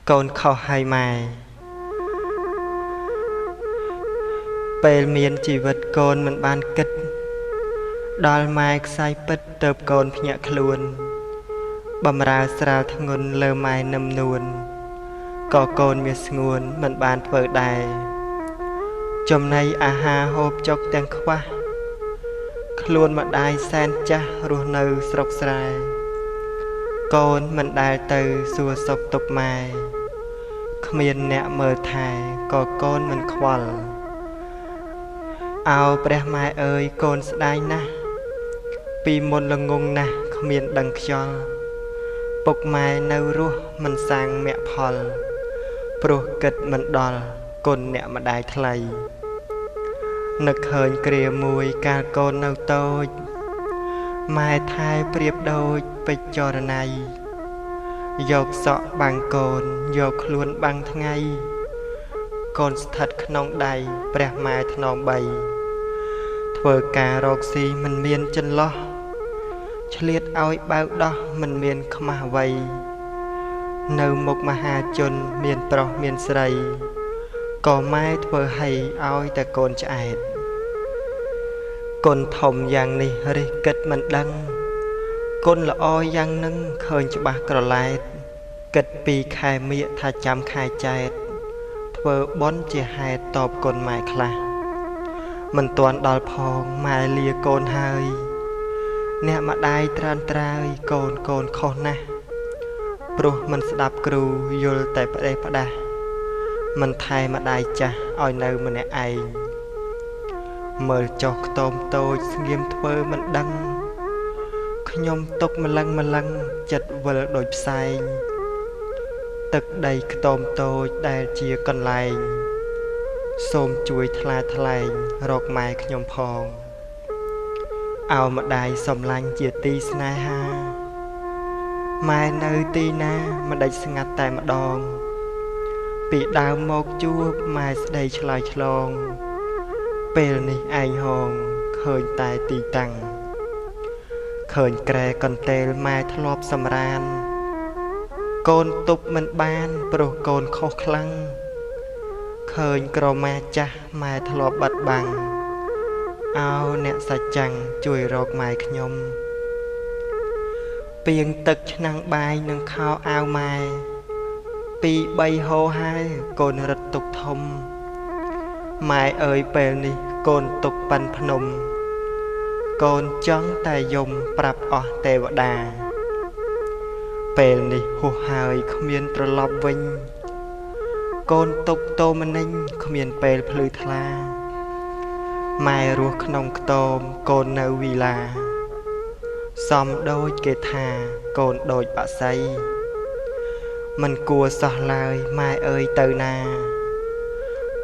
Côn khâu hai mai Bèl miên chỉ vật côn mình ban kích Đòl mai xay bích tợp côn nhạc luôn Bầm ra srao thằng ngôn lơ mai nâm nuôn Có côn miệt nguồn mình ban vợ đài Chồm nay ha hộp chọc tên khoa Luôn mà đai sen cha ruột nâu sọc sài Côn mình đai từ xua sọc tục mai Khmiên nẹ mờ thai có côn mình khoal Ao bè mai ơi côn sẽ đai na Pi môn là ngung na khmiên đằng khol Bộc mai nâu ruột mình sang mẹ phol Pro kịch mình đòl côn nẹ mà đai thay Nực hờn kìa mùi ca côn nâu tôi Mai thai priệp đôi bích cho này Dọc sọ bằng côn dọc luôn bằng ngay Côn thật nông đầy bè mai thân bày Thờ cả rọc xì mình miên chân lo Chliết ôi bao đó mình miên không mà vầy Nâu một mà hà chôn miên pro miên srei Có mai thờ hay ôi ta côn chạy Côn thồng giang ni rì kết mình đăng Côn là ôi giang nâng khơi cho bác cỏ lại Kết bì khai mịa tha chăm khai chạy Thờ bón chìa hai tộp côn mai khla Mình toàn đòl phong mai lìa côn hơi Nẹ mà đai tràn trai côn khô na Bro mình sẽ đạp cửu dùl tại bà đây bà đà Mình thay mà đai cha ôi nâu mình nè ai Mở chọc tôm tôi nghiêm thơ mình đăng Nhôm tục mà lăng chật vợ đổi sai Tức đầy tôm tôi đai chia còn lại Xôm chuối thላይ rọc mai nhôm phong Ao mà đai xóm lanh chia ti snai ha Mai nơi ti na mà đạch ngặt tại mà đòn Bị đào một chua mai đầy chlai chlong Bèl này anh hồn khơi tài tì tăng Khơi kè còn tèl mai thọp xâm ran Côn tục mình ban pro côn khô khăn Khơi krô ma cha mai thọp bật bằng Ao nẹ sạch chẳng chui rọc mai nhôm Biên tực năng bài nâng khao ao mai Pi bay hô hai côn rật tục thông Mai ơi bèl ni côn tục bắn phnom Côn chóng tài dùng prap ọ tê vợ đà Bèl ni hù hơi không yên trở lọc vinh Côn tục tô mình ninh không yên bèl phlưu thla Mai ruột nông tôm côn nâu vì là Xóm đôi kê thà côn đôi bạ say Mình cua xỏ lời mai ơi từ nà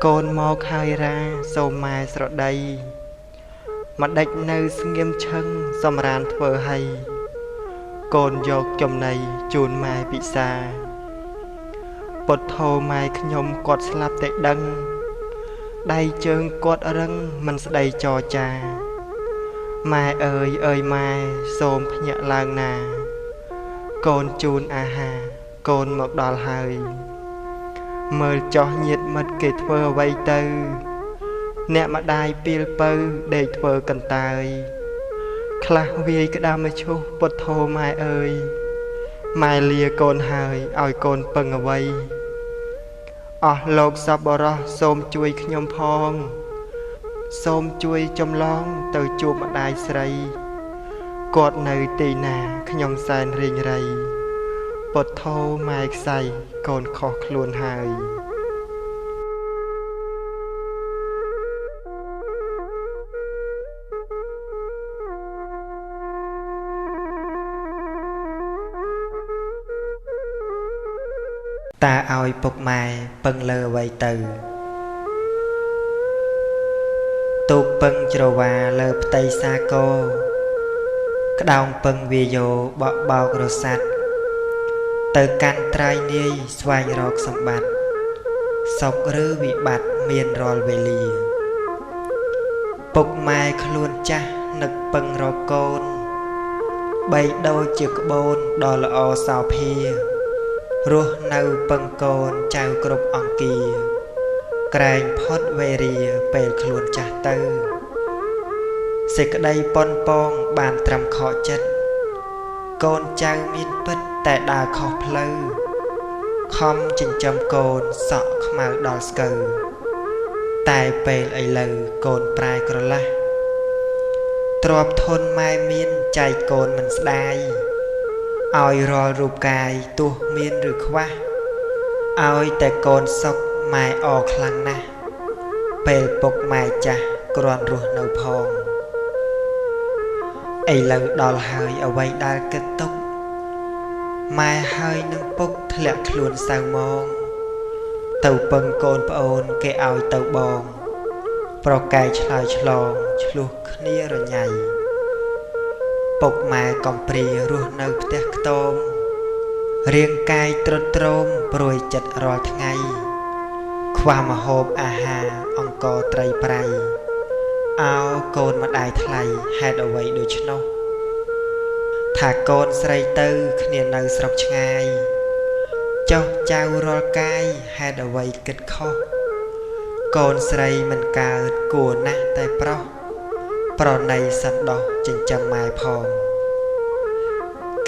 Côn mọc hai ra xôm mai sọ đây Mặt đạch nơi nghiêm chân xóm ràn thơ hay Côn dọc chồng này chôn mai bị xa Bột thô mai nhôm quạt slap tệ đăng Đầy chơn quạt răng mình sẽ đầy cho cha Mai ơi mai xôm nhẹ lang nà Côn chôn ha côn một đòl hơi Mơ cho nhiệt mất kê thơ vây tư Nẹ mà đai bìl bơ để thơ cần tài Khla vì cái đam mê chú bột thô mai ơi Mai lìa côn hơi ôi côn bưng ở vây Lột sắp bò ra xôm chui nhôm phong Xôm chui trong lon từ chua mà đai srei Cột nơi tì nà nhôm sàn rình rầy Bột thô mai xay côn khóc luôn hơi Ta ôi bục mai bưng lơ vây từ Tu bưng trô và lơ tây xa cô Cái đong bưng vì dô bọ bao rô sạch Từ căn trai niê xoay rọc sông bạch Sọc rư bị bạch miền rôl về lìa Bục mai khluôn cha nực bưng rô côn Bây đôi chiếc bôn đo là o sao phìa រស់នៅពឹងកូនចៅគ្រប់អង្គាក្រែងផុតវេរាពេលខ្លួនចាស់ទៅសេចក្តីប៉ុនប៉ងបានត្រឹមខកចិត្តកូនចៅមានពិតតែដើរខុសផ្លូវខំចិញ្ចឹមកូនសក់ខ្មៅដល់ស្កើតែពេលឥឡូវកូនប្រែក្រឡាស់ទ្របធនម៉ែមានចែកកូនមិនស្ដាយឲ្យរាល់រូបកាយទោះមានឬខ្វះឲ្យតែកូនសុខម៉ែអរខ្លាំងណាស់ពេលពុកម៉ែចាស់គ្រាន់រស់នៅផងឥឡូវដល់ហើយអ្វីដែលគិតទុកម៉ែហើយនឹងពុកធ្លាក់ខ្លួនសៅមកទៅពឹងកូនប្អូនគេឲ្យទៅបងប្រកែកឆ្លើយឆ្លងឆ្លោះគ្នារញ៉ៃពុកម៉ែកំព្រារស់នៅផ្ទះខ្ទមរាងកាយទ្រុឌទ្រោមព្រួយចិត្តរាល់ថ្ងៃខ្វះម្ហូបអាហារអង្គត្រីប្រៃអោកូនម្ដាយថ្លៃហេតុអ្វីដូច្នោះថាកូនស្រីទៅគ្នានៅស្រុកឆ្ងាយចុះចៅរាល់កាយហេតុអ្វីគិតខុសកូនស្រីមិនកើតគួរណាស់តែប្រុសប្រណីសន្តោសចិញ្ចឹមម៉ែផង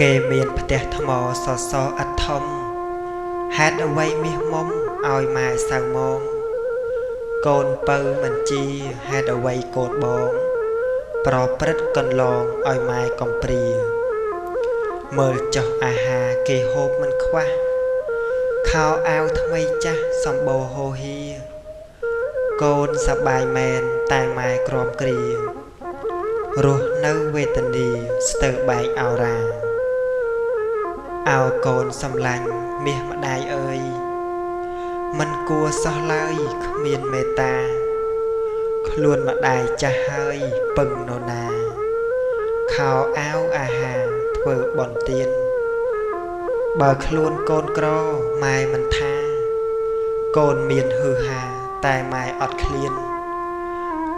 គេមានផ្ទះថ្មសសឥតធំហេតុអ្វីមាសមុំឲ្យម៉ែសៅមកកូនពៅមិនជាហេតុអ្វីកូនបងប្រព្រឹត្តកន្លងឲ្យម៉ែកំព្រាមើលចុះអាហារគេហូបមិនខ្វះខោអាវថ្មីចាស់សម្បូរហូហៀកូនសប្បាយមែនតែម៉ែក្រំគ្រារស់នៅវេទនាស្ទើរបែកអោរាអោកូនសំឡាញ់មាសម្ដាយអើយមិនគួរសោះឡើយគ្មានមេត្តាខ្លួនម្ដាយចាស់ហើយពឹងនរណាខោអាវអាហារធ្វើបន់ទានបើខ្លួនកូនក្រម៉ែមិនថាកូនមានហឺហាតែម៉ែអត់ឃ្លាន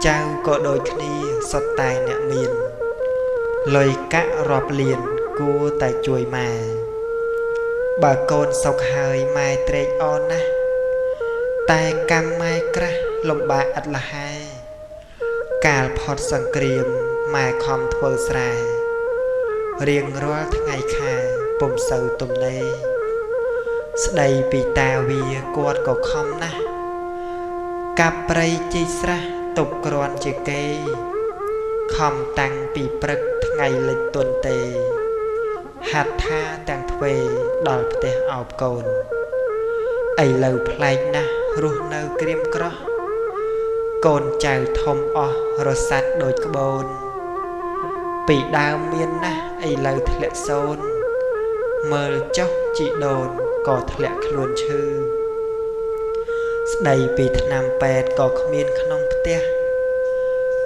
ចៅក៏ដូចគ្នាសុទ្ធតែអ្នកមានលុយកាក់រាប់លានគួរតែជួយម៉ែបើកូនសុខហើយម៉ែត្រេកអរណាស់តែកម្មម៉ែក្រាស់លំបាកឥតលហែកាលផុតសង្គ្រាមម៉ែខំធ្វើស្រែរៀងរាល់ថ្ងៃខែពុំសូវទំនេរស្ដីពីតាវាគាត់ក៏ខំណាស់កាប់ព្រៃជីកស្រះទុកក្រាន់ជាគេខំតាំងពីព្រឹកថ្ងៃលិចទុនទេហាត់ថាទាំងទ្វេដល់ផ្ទះអោបកូនឥឡូវប្លែកណាស់រស់នៅក្រៀមក្រោះកូនចៅធំអស់រសាត់ដូចក្បូនពីដើមមានណាស់ឥឡូវធ្លាក់សូន្យមើលចុះជីដូនក៏ធ្លាក់ខ្លួនឈឺស្ដីពីថ្នាំពេទ្យក៏គ្មានក្នុងផ្ទះ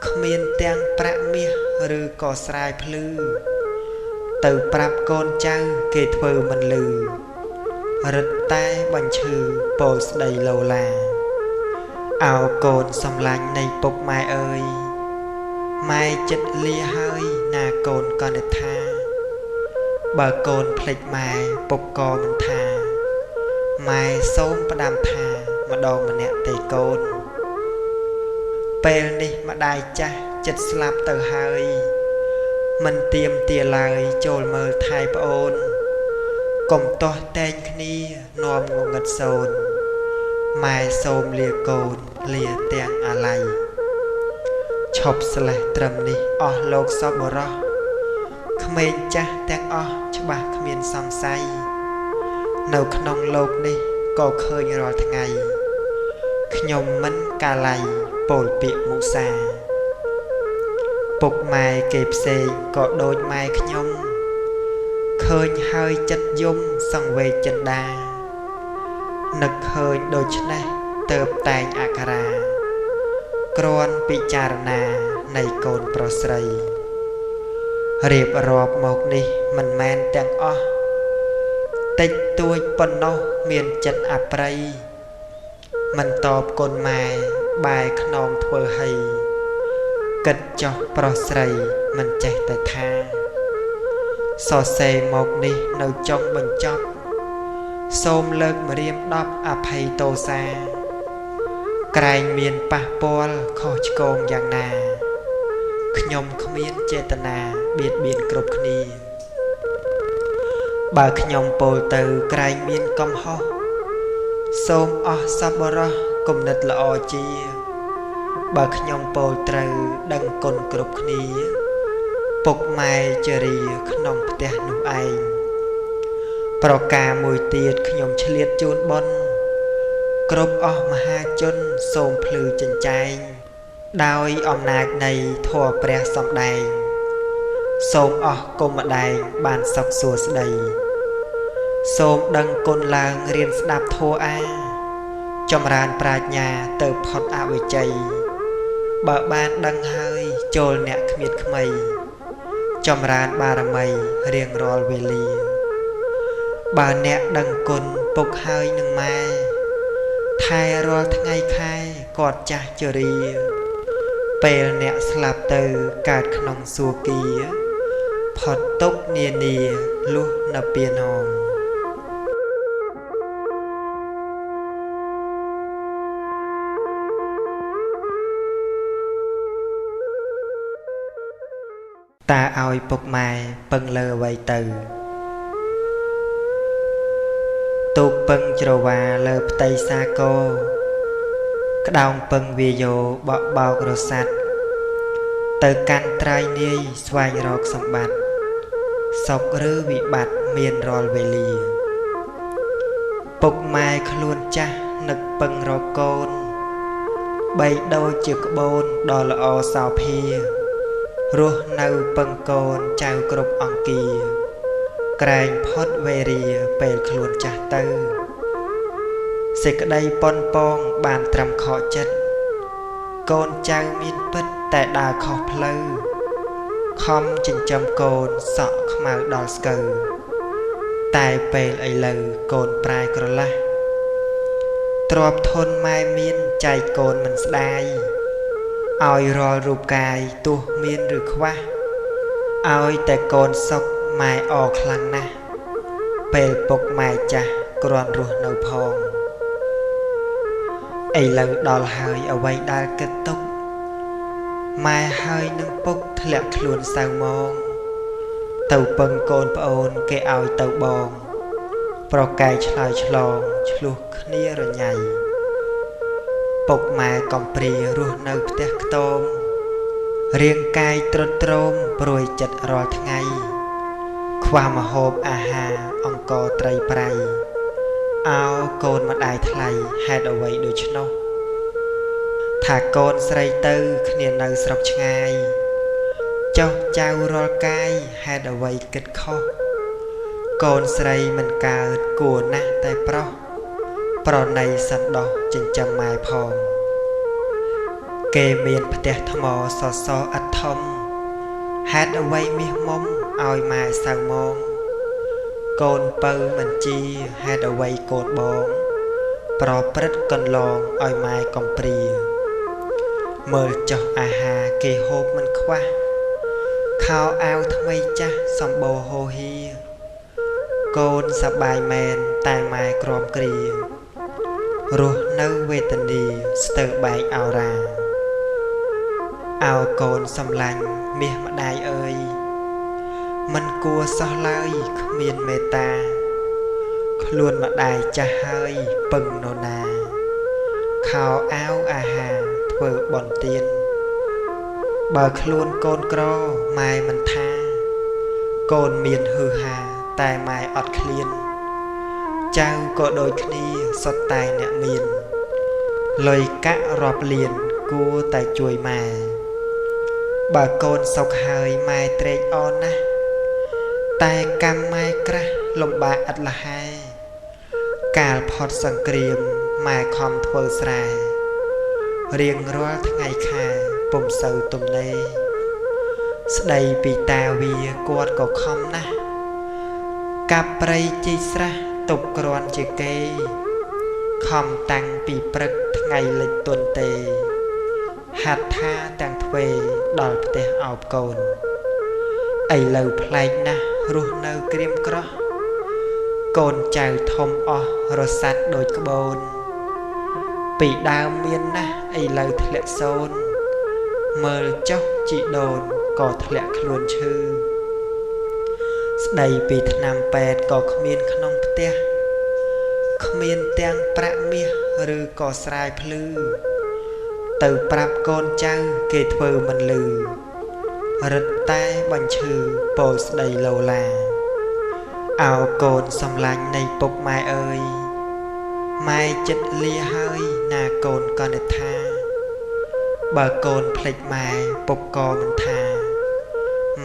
គ្មានទាំងប្រាក់មាសឬក៏ស្រាយភ្លឺទៅប្រាប់កូនចៅគេធ្វើមិនលឺរឹតតែបញ្ឈឺពោលស្ដីលោឡាអោកូនសំឡាញ់នៃពុកម៉ែអើយម៉ែចិត្តលាហើយណាកូនកនិដ្ឋាបើកូនភ្លេចម៉ែពុកក៏មិនថាម៉ែសូមផ្ដាំថាម្ដងម្នាក់ទេកូនពេលនេះម្ដាយចាស់ចិត្តស្លាប់ទៅហើយមិនទៀមទាឡើយចូលមើលថែប្អូនកុំទាស់តែងគ្នានាំងងឹតសូនម៉ែសូមលាកូនលាទាំងអាល័យឈប់ស្លេះត្រឹមនេះអស់លោកសពបរោះក្មេងចាស់ទាំងអស់ច្បាស់គ្មានសង្ស័យនៅក្នុងលោកនេះក៏ឃើញរាល់ថ្ងៃខ្ញុំមិនកាល័យពោលពាក្យមុសាពុកម៉ែគេផ្សេងក៏ដូចម៉ែខ្ញុំឃើញហើយចិត្តយំសង្វេគចិន្តានឹកឃើញដូច្នេះទៅតែងអក្ខរាគ្រាន់ពិចារណានៃកូនប្រុសស្រីរៀបរាប់មកនេះមិនមែនទាំងអស់តិចតួចប៉ុណ្ណោះមានចិត្តអប្រ័យមិនតបកូនម៉ែបែខ្នងធ្វើហីគិតចោះប្រុសស្រីមិនចេះតែថាសរសេរមកនេះនៅចុងបញ្ចប់ សូមលើកម្រាម10អភ័យទោសាក្រែងមានប៉ះពាល់ខុសឆ្គងយ៉ាងណាខ្ញុំគ្មានចេតនាបៀតបៀនគ្រប់គ្នាបើខ្ញុំពោលទៅក្រែងមានកំហុសសូមអស់សប្បុរសគំនិតល្អជាបើខ្ញុំពោលត្រូវដឹងគុណគ្រប់គ្នាពុកម៉ែជារាក្នុងផ្ទះនោះឯងប្រការមួយទៀតខ្ញុំឆ្លៀតជូនបុណ្យគ្រប់អស់មហាជនសូមភ្លឺចិញ្ចែងដោយអំណាចនៃធម៌ព្រះសម្ដែងសូមអស់គុំម្ដែងបានសុខសួស្តីសូមដឹងគុណឡើងរៀនស្ដាប់ធម៌អាចម្រើនប្រាជ្ញាទៅផុតអវិជ្ជ័យបើបានដឹងហើយចូលអ្នកគ្មានក្មៃចម្រើនបារមីរៀងរាល់វេលាបើអ្នកដឹងគុណពុកហើយនឹងម៉ែថែរាល់ថ្ងៃខែគាត់ចាស់ជរាពេលអ្នកស្លាប់ទៅកើតក្នុងសួគ៌ផុតទុក្ខនានាលុះនៅពៀនហងតើឲ្យពុកម៉ែពឹងលើអ្វីទៅទូកពឹងច្រវាលើផ្ទៃសាគរក្តោងពឹងវាយោបក់បោករស័តទៅកាន់ត្រើយនាយស្វែងរកសម្បត្តិសុខឬវិបត្តិមានរាល់វេលាពុកម៉ែខ្លួនចាស់នឹកពឹងរកកូនបីដូចជាក្បូនដ៏ល្អសោភារស់នៅពឹងកូនចៅគ្រប់អង្គាក្រែងផុតវេរាពេលខ្លួនចាស់ទៅសេចក្តីប៉ុនប៉ងបានត្រឹមខកចិត្តកូនចៅមានពិតតែដើរខុសផ្លូវខំចិញ្ចឹមកូនសក់ខ្មៅដល់ស្កើតែពេលឥឡូវកូនប្រែក្រឡាស់ទ្របធនម៉ែមានចែកកូនមិនស្ដាយឲ្យរាល់រូបកាយទោះមានឬខ្វះឲ្យតែកូនសុខម៉ែអរខ្លាំងណាស់ពេលពុកម៉ែចាស់គ្រាន់រស់នៅផងឥឡូវដល់ហើយអ្វីដែលគិតទុកម៉ែហើយនឹងពុកធ្លាក់ខ្លួនសៅមងទៅពឹងកូនប្អូនគេឲ្យទៅបងប្រកែកឆ្លើយឆ្លងឆ្លោះគ្នារញ៉ៃពុកម៉ែកំព្រារស់នៅផ្ទះខ្ទមរាងកាយទ្រុឌទ្រោមព្រួយចិត្តរាល់ថ្ងៃខ្វះម្ហូបអាហារអង្គត្រីប្រៃអោកូនម្ដាយថ្លៃហេតុអ្វីដូច្នោះថាកូនស្រីទៅគ្នានៅស្រុកឆ្ងាយចុះចៅរាល់កាយហេតុអ្វីគិតខុសកូនស្រីមិនកើតគួរណាស់តែប្រុសប្រណីសណ្ដោះចិញ្ចឹមម៉ែផងគេមានផ្ទះថ្មសសរឥតធំហេតុអ្វីមាសមុំឲ្យម៉ែសៅមងកូនពៅមិនជាហេតុអ្វីកូនបងប្រព្រឹត្តកន្លងឲ្យម៉ែកំព្រាមើលចុះអាហារគេហូបមិនខ្វះខោអាវថ្មីចាស់សម្បូរហូហៀកូនសប្បាយមែនតែម៉ែក្រំគ្រារស់នៅវេទនាស្ទើរបែកអោរាអោកូនសំឡាញ់មាសម្ដាយអើយមិនគួរសោះឡើយគ្មានមេត្តាខ្លួនម្ដាយចាស់ហើយពឹងនរណាខោអាវអាហារធ្វើបន់ទានបើខ្លួនកូនក្រម៉ែមិនថាកូនមានហឺហាតែម៉ែអត់ឃ្លានចៅក៏ដូចគ្នាសុទ្ធតែអ្នកមានលុយកាក់រាប់លានគួរតែជួយម៉ែបើកូនសុខហើយម៉ែត្រេកអរណាស់តែកម្មម៉ែក្រាស់លំបាកឥតលះហែកាលផុតសង្គ្រាមម៉ែខំធ្វើស្រែរៀងរាល់ថ្ងៃខែពុំសូវទំនេរស្ដីពីតាវាគាត់ក៏ខំណាស់កាប់ព្រៃជីកស្រះទប់ក្រាន់ជាគេខំតាំងពីព្រឹកថ្ងៃលិចទន់ទេហាត់ថាទាំងទ្វេដល់ផ្ទះអោបកូនឥឡូវប្លែកណាស់រស់នៅក្រៀមក្រោះ កូនចៅធំអស់រសាត់ដូចក្បូនពីដើមមានណាស់ឥឡូវធ្លាក់សូន្យមើលចុះជីដូនក៏ធ្លាក់ខ្លួនឈឺស្ដីពីថ្នាំពេទ្យក៏គ្មានក្នុងផ្ទះគ្មានទាំងប្រាក់មាសឬក៏ស្រាយភ្លឺទៅប្រាប់កូនចៅគេធ្វើមិនលឺរឹតតែបញ្ឈឺពោលស្ដីលោឡាអោកូនសំឡាញ់នៃពុកម៉ែអើយម៉ែចិត្តលាហើយណាកូនក៏នឹកថាបើកូនភ្លេចម៉ែពុកក៏មិនថា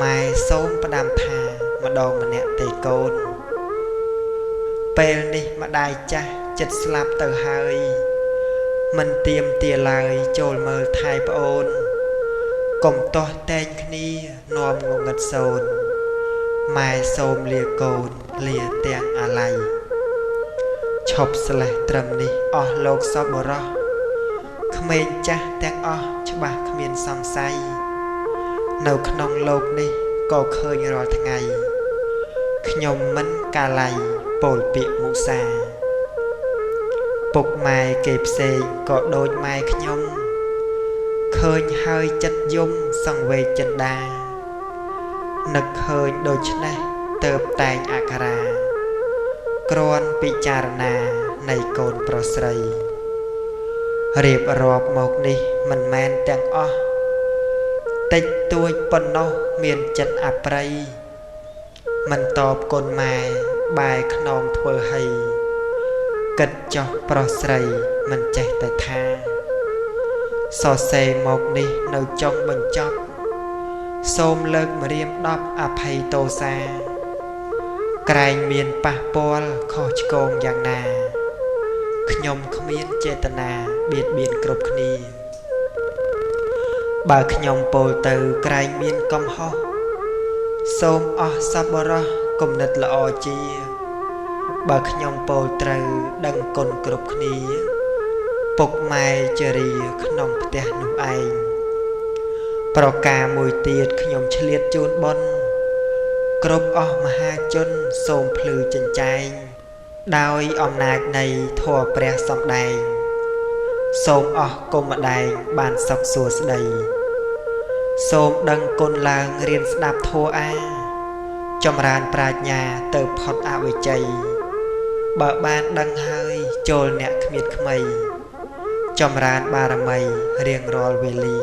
ម៉ែសូមផ្ដាំថាម្ដងម្នាក់ទេកូនពេលនេះម្ដាយចាស់ចិត្តស្លាប់ទៅហើយមិនទៀមទាឡើយចូលមើលថែប្អូនកុំទាស់តែងគ្នានាំងងឹតសូនម៉ែសូមលាកូនលាទាំងអាល័យឈប់ស្លេះត្រឹមនេះអស់លោកសពបរោះក្មេងចាស់ទាំងអស់ច្បាស់គ្មានសង្ស័យនៅក្នុងលោកនេះក៏ឃើញរាល់ថ្ងៃខ្ញុំមិនកាល័យពោលពាក្យមុសាពុកម៉ែគេផ្សេងក៏ដូចម៉ែខ្ញុំឃើញហើយចិត្តយំសង្វេគចិន្តានឹកឃើញដូច្នេះទៅតែងអក្ខរាគ្រាន់ពិចារណានៃកូនប្រុសស្រីរៀបរាប់មកនេះមិនមែនទាំងអស់តិចតួចប៉ុណ្ណោះមានចិត្តអប្រិយមិនតបគុណម៉ែបែរខ្នងធ្វើហីគិតចោះប្រុសស្រីមិនចេះតែថាសរសេរមកនេះនៅចុងបញ្ចប់សូមលើកម្រាម10អភ័យទោសាក្រែងមានប៉ះពាល់ខុសឆ្គងយ៉ាងណាខ្ញុំគ្មានចេតនាបៀតបៀនគ្រប់គ្នាបើខ្ញុំពោលទៅក្រែងមានកំហុសសូមអស់សប្បុរសគំនិតល្អជាបើខ្ញុំពោលត្រូវដឹងគុណគ្រប់គ្នាពុកម៉ែជារីក្នុងផ្ទះនោះឯងប្រការមួយទៀតខ្ញុំឆ្លៀតជូនបុណ្យគ្រប់អស់មហាជនសូមភ្លឺចិញ្ចែងដោយអំណាចនៃធម៌ព្រះសម្ដែងសូមអស់គុំម្ដែងបានសុខសួស្តីសូមដឹងគុណឡើងរៀនស្ដាប់ធម៌អាចម្រើនប្រាជ្ញាទៅផុតអវិជ័យបើបានដឹងហើយចូលអ្នកគ្មានក្មៃចម្រើនបារមីរៀងរាល់វេលា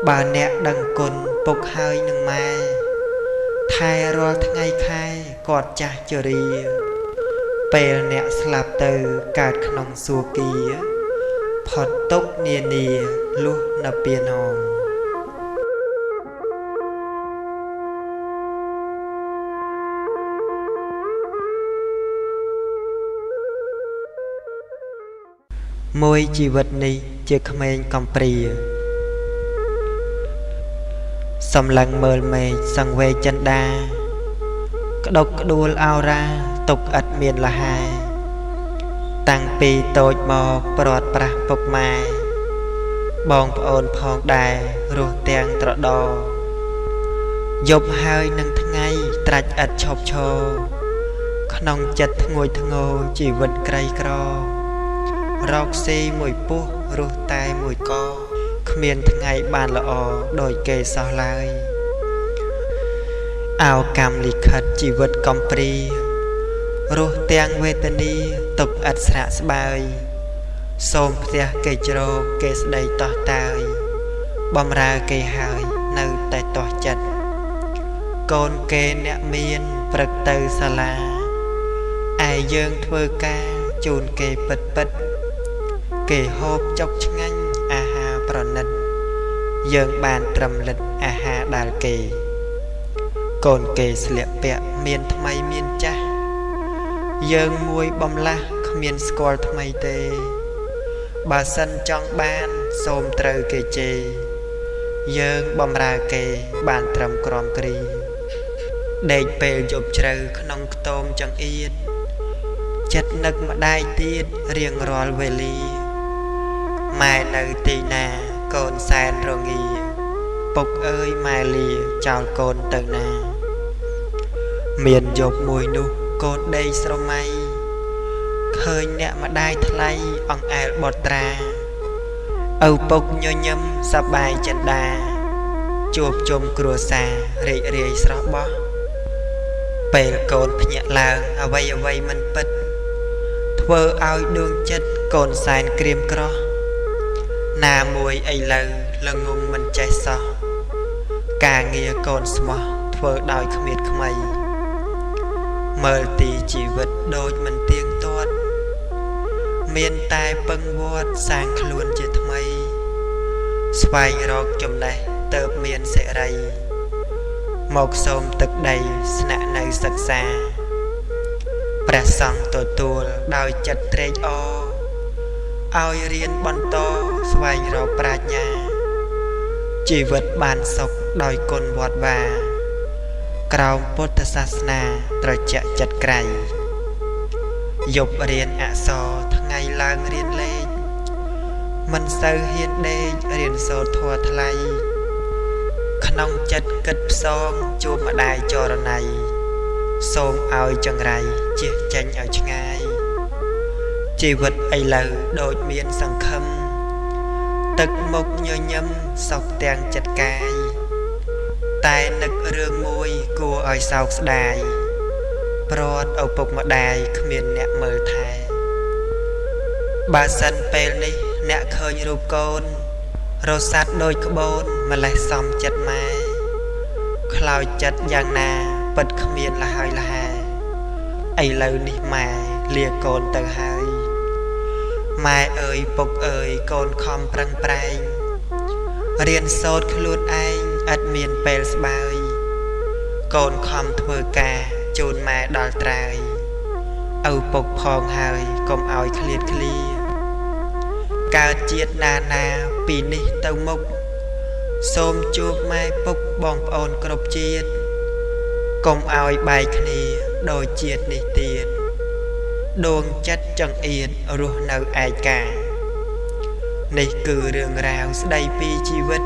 បើអ្នកដឹងគុណពុកហើយនឹងម៉ែថែរាល់ថ្ងៃខែគាត់ចាស់ជរាពេលអ្នកស្លាប់ទៅកើតក្នុងសួគ៌ផុតទុក្ខនានាលុះនៅពានងមួយជីវិតនេះជាក្មេងកំព្រាសម្លឹងមើលមេឃសង្វេគចិន្តាក្តុកក្ដួលអោរាទុកឥតមានលហែតាំងពីតូចមកព្រាត់ប្រាស់ពុកម៉ែបងប្អូនផងដែររស់ទាំងត្រដោយប់ហើយនឹងថ្ងៃត្រាច់ឥតឈប់ឈរក្នុងចិត្តធ្ងួយធ្ងរជីវិតក្រីក្ររកស៊ីមួយពោះរស់តែមួយកគ្មានថ្ងៃបានល្អដោយគេសោះឡើយអោកម្មលិខិតជីវិតកំព្រារស់ទាំងវេទនាទុកឥតស្រាក់ស្បើយសូមផ្ទះគេជ្រោកគេស្ដីតោះតាយបំរើគេហើយនៅតែតោះចិត្តកូនគេអ្នកមានព្រឹកទៅសាលាឯយើងធ្វើការជូនគេពិតពិតគេហូបចុកឆ្ងាញ់អាហារប្រណិតយើងបានត្រឹមលិតអាហារដែលគេកូនគេស្លៀកពាក់មានថ្មីមានចាស់យើងមួយបំលាស់គ្មានស្គាល់ថ្មីទេបើសិនចង់បានសូមត្រូវគេជេរយើងបំរើគេបានត្រឹមក្រំគ្រីដេកពេលយប់ជ្រៅក្នុងខ្ទមចង្អៀតចិត្តនឹកម្ដាយទៀតរៀងរាល់វេលាម៉ែនៅទីណាកូនសែនរងាពុកអើយម៉ែលាចោលកូនទៅណាមានយប់មួយនោះ កូនដីស្រមៃឃើញអ្នកម្ដាយថ្លៃអង្អែលបត្រាឪពុកញញឹមសប្បាយចិន្តាជួបជុំគ្រួសាររីករាយស្រស់បោះពេលកូនភ្ញាក់ឡើងអ្វីមិនពិតធ្វើឲ្យដួងចិត្តកូនសែនក្រៀមក្រោះណាមួយឥឡូវល្ងងមិនចេះសោះការងារកូនស្មោះធ្វើដោយគ្មានខ្មៃមើលទីជីវិតដូចមិនទៀងទាត់មានតែពឹងវត្តសាងខ្លួនជាថ្មីស្វែងរកចំណេះទៅមានសេរីមកសូមទឹកដីស្នាក់នៅសិក្សាព្រះសង្ឃទទួលដោយចិត្តត្រេកអរឲ្យរៀនបន្តស្វែងរកប្រាជ្ញាជីវិតបានសុខដោយគុណវត្តវាក្រោមពុទ្ធសាសនាត្រជាក់ចិត្តក្រៃយប់រៀនអក្សរថ្ងៃឡើងរៀនលេខមិនសូវហ៊ានដេករៀនសូត្រធម៌ថ្លៃក្នុងចិត្តគិតផ្សងជួបម្ដាយចរណៃសូមឲ្យចង្រៃជៀសចេញឲ្យឆ្ងាយជីវិតឥឡូវដូចមានសង្ឃឹមទឹកមុខញញឹមសុខទាំងចិត្តកាយតែនឹករឿងមួយគួរឲ្យសោកស្ដាយប្រត់ឪពុកម្ដាយគ្មានអ្នកមើលថែបើសិនពេលនេះអ្នកឃើញរូបកូនរសាត់ដូចក្បូនម្លេះសំចិត្តម៉ែខ្លោចចិត្តយ៉ាងណាពិតគ្មានលហើយលហាឥឡូវនេះម៉ែលាកូនទៅហើយម៉ែអើយពុកអើយកូនខំប្រឹងប្រែងរៀនសូត្រខ្លួនឯងឥតមានពេលស្បើយកូនខំធ្វើការជូនម៉ែដល់ត្រើយឪពុកផងហើយកុំឲ្យឃ្លាតឃ្លាកើតជាតិណាពីនេះទៅមុខសូមជួបម៉ែពុកបងប្អូនគ្រប់ជាតិកុំឲ្យបែកគ្នាដោយជាតិនេះទៀតដួងចិត្តចង្អៀតរស់នៅឯកានេះគឺរឿងរ៉ាវស្ដីពីជីវិត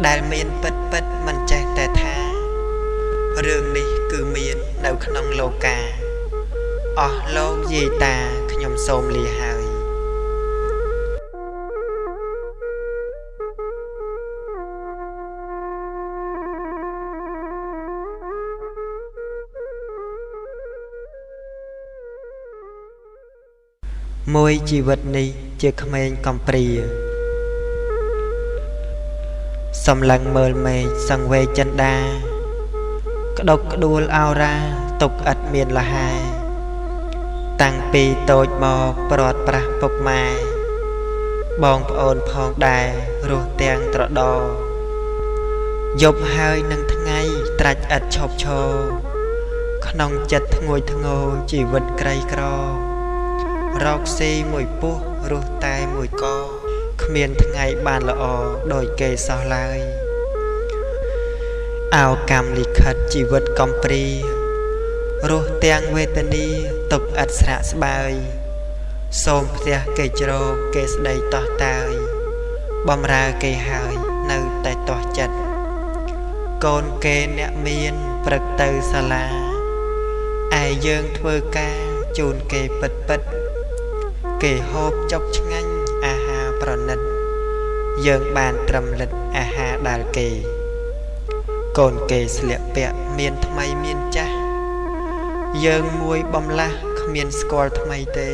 ដែលមានពិតមិនចេះតែថារឿងនេះគឺមាននៅក្នុងលោកាអស់លោកយាយតាខ្ញុំសូមលាហើយមួយជីវិតនេះជាក្មេងកំព្រាសំឡឹងមើលមេឃសង្វេគចិន្តាក្តុកក្ដួលអោរាទុកឥតមានលហាតាំងពីតូចមកប្រត់ប្រាស់ពុកម៉ែបងប្អូនផងដែររស់ទាំងត្រដោយប់ហើយនឹងថ្ងៃត្រាច់ឥតឈប់ឈរក្នុងចិត្តធ្ងួយធ្ងរជីវិតក្រីក្ររកស៊ីមួយពោះរស់តែមួយកគ្មានថ្ងៃបានល្អដោយគេសោះឡើយអោកម្មលិខិតជីវិតកំព្រារស់ទាំងវេទនាទុកឥតស្រាក់ស្បើយសូមផ្ទះគេជ្រោកគេស្ដីតោះតាយបំរើគេហើយនៅតែតោះចិត្តកូនគេអ្នកមានព្រឹកទៅសាលាឯយើងធ្វើការជូនគេពិតគេហូបចុកឆ្ងាញ់អាហារប្រណិតយើងបានត្រឹមលិតអាហារដែលគេកូនគេស្លៀកពាក់មានថ្មីមានចាស់យើងមួយបំលាស់គ្មានស្គាល់ថ្មីទេ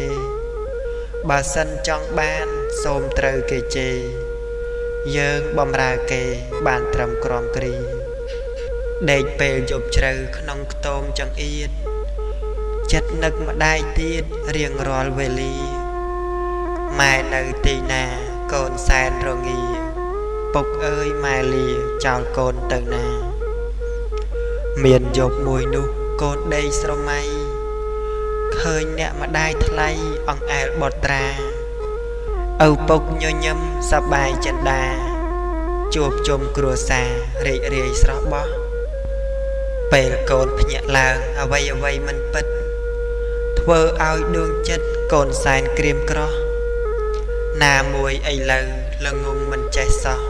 បើសិនចង់បានសូមត្រូវគេជេរយើងបំរើគេបានត្រឹមក្រំគ្រីដេកពេលយប់ជ្រៅក្នុងខ្ទមចង្អៀតចិត្តនឹកម្ដាយទៀតរៀងរាល់វេលាម៉ែនៅទីណាកូនសែនរងាពុកអើយម៉ែលាចោលកូនទៅណាមានយប់មួយនោះកូនដីស្រមៃឃើញអ្នកម្ដាយថ្លៃអង្អែលបត្រាឪពុកញញឹមសប្បាយចិន្តាជួបជុំគ្រួសាររីករាយស្រស់បោះពេលកូនភ្ញាក់ឡើងអ្វីមិនពិតធ្វើឲ្យដួងចិត្តកូនសែនក្រៀមក្រោះណាមួយឥឡូវល្ងងមិនចេះសោះ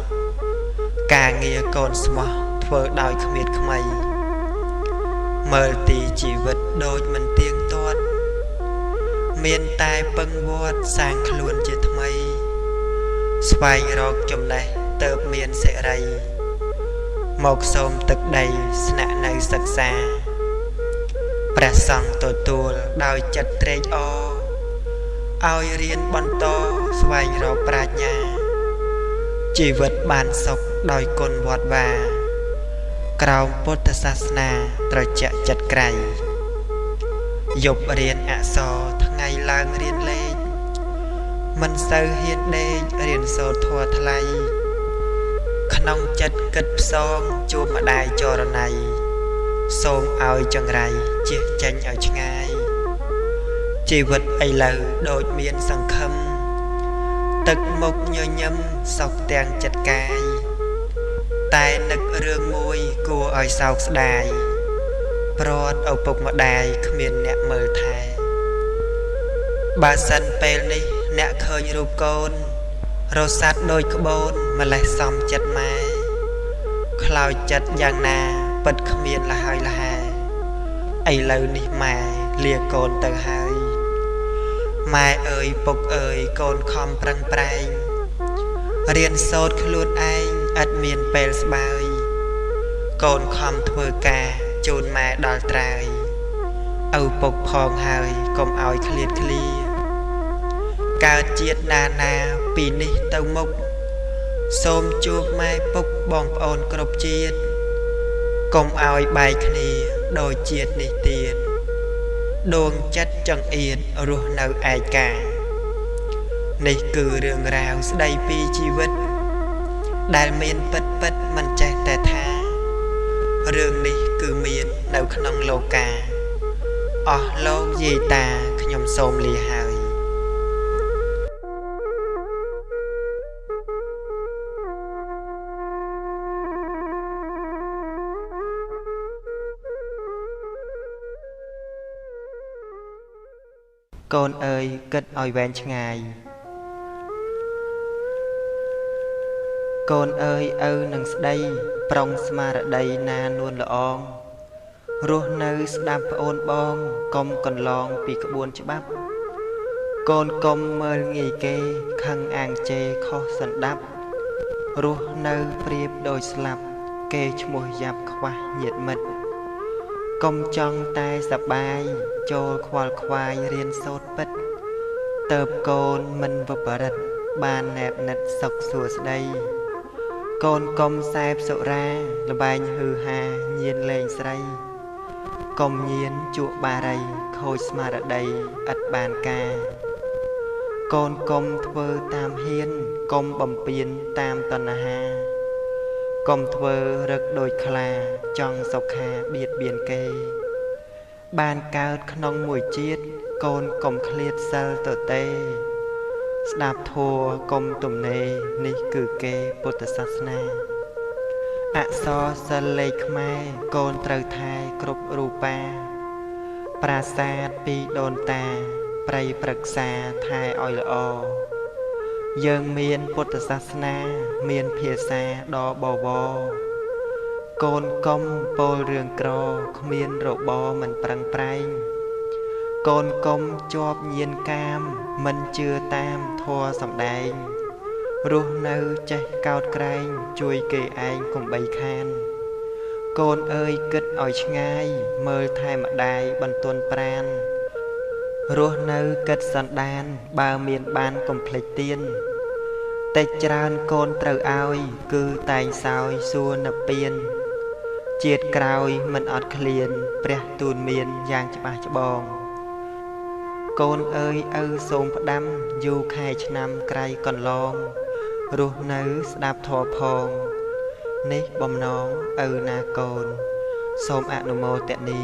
ការងារកូនស្មោះធ្វើដោយគ្មានខ្មៃ មើលទីជីវិតដូចមិនទៀងទាត់មានតែពឹងវត្តសាងខ្លួនជាថ្មីស្វែងរកចំណេះទៅមានសេរីមកសូមទឹកដីស្នាក់នៅសិក្សាព្រះសង្ឃទទួលដោយចិត្តត្រេកអរឲ្យរៀនបន្តស្វែងរកប្រាជ្ញាជីវិតបានសុខដោយគុណវត្តវាក្រោមពុទ្ធសាសនាត្រជាក់ចិត្តក្រៃយប់រៀនអក្សរថ្ងៃឡើងរៀនលេខមិនសូវហ៊ានដេករៀនសូត្រធម៌ថ្លៃក្នុងចិត្តគិតផ្សងជួបម្ដាយចរណៃសូមឲ្យចង្រៃជិះចេញឲ្យឆ្ងាយជីវិតឥឡូវដូចមានសង្ឃឹមទឹកមុខញញឹមសុខទាំងចិត្តកាយតែនឹករឿងមួយគួរឲ្យសោកស្ដាយព្រាត់ឪពុកម្ដាយគ្មានអ្នកមើលថែបើសិនពេលនេះអ្នកឃើញរូបកូនរសាត់ដូចក្បូនម្លេះសំចិត្តម៉ែខ្លោចចិត្តយ៉ាងណាពិតគ្មានលហើយលហែឥឡូវនេះម៉ែលាកូនទៅហើយម៉ែអើយពុកអើយកូនខំប្រឹងប្រែងរៀនសូត្រខ្លួនឯងឥតមានពេលស្បើយកូនខំធ្វើការជូនម៉ែដល់ត្រើយឪពុកផងហើយកុំឲ្យឃ្លាតឃ្លាកើតជាតិណាពីនេះទៅមុខសូមជួបម៉ែពុកបងប្អូនគ្រប់ជាតិកុំឲ្យបែកគ្នាដោយជាតិនេះទៀតដួងចិត្តចង្អៀតរស់នៅឯកានេះគឺរឿងរ៉ាវស្ដីពីជីវិតដែលមានពិតមិនចេះតែថារឿងនេះគឺមាននៅក្នុងលោកាអស់លោកយាយតាខ្ញុំសូមលាហើយកូនអើយគិតឲ្យវែងឆ្ងាយកូនអើយឪនឹងស្ដីប្រុងស្មារតីណានួនល្អងរស់នៅស្ដាប់ប្អូនបងកុំកន្លងពីក្បួនច្បាប់កូនកុំមើលងាយគេខឹងអាងជេរខុសសណ្ដាប់រស់នៅប្រៀបដូចស្លាប់គេឈ្មោះយ៉ាប់ខ្វះញាតិមិត្តកុំចង់តែសប្បាយចូលខ្វល់ខ្វាយរៀនសូត្រពិតតើបកូនមិនវបរិទ្ធបានណែបណិតសុខសួស្ដីកូនកុំសែបសុរាលបែងហឺហាញៀនលេងស្រីកុំញៀនជក់បារីខូចស្មារតីឥតបានការកូនកុំធ្វើតាមហ៊ានកុំបំពេញតាមតណ្ហាកុំធ្វើរឹកដូចខ្លាចង់សុខាបៀតបៀនគេបានកើតក្នុងមួយជាតិកូនកុំឃ្លាតសិលទៅទេស្ដាប់ធម៌កុំទំនេរនេះគឺគេពុទ្ធសាសនាអក្សរសិលលេខខ្មែរកូនត្រូវថែគ្រប់រូបាប្រាសាទពីដូនតាប្រៃប្រឹក្សាថែឲ្យល្អយើងមានពុទ្ធសាសនាមានភាសាដ៏បវរកូនកុំពោលរឿងក្រគ្មានរបរមិនប្រឹងប្រែងកូនកុំជាប់ញៀនកាមមិនជឿតាមធម៌សម្ដែងរស់នៅចេះកោតក្រែងជួយគេឯងកុំបីខានកូនអើយគិតឲ្យឆ្ងាយមើលថែម្ដាយបន្ទន់ប្រានរស់នៅគិតសន្តានបើមានបានកុំភ្លេចទៀនតែច្រើនកូនត្រូវឲ្យគឺតែងសោយសួរនិព្វានជាតិក្រោយមិនអត់ឃ្លានព្រះទូលមានយ៉ាងច្បាស់ច្បងកូនអើយឪសូមផ្ដាំយូរខែឆ្នាំក្រៃកន្លងរស់នៅស្ដាប់ធម៌ផងនេះបំណងឪណាកូនសូមអនុមោទនា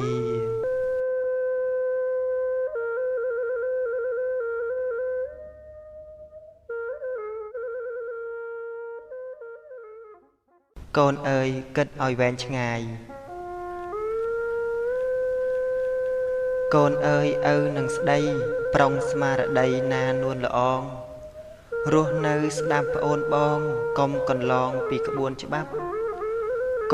កូនអើយគិតឲ្យវែងឆ្ងាយកូនអើយឪនឹងស្ដីប្រុងស្មារតីណានួនល្អងរស់នៅស្ដាប់ប្អូនបងកុំកន្លងពីក្បួនច្បាប់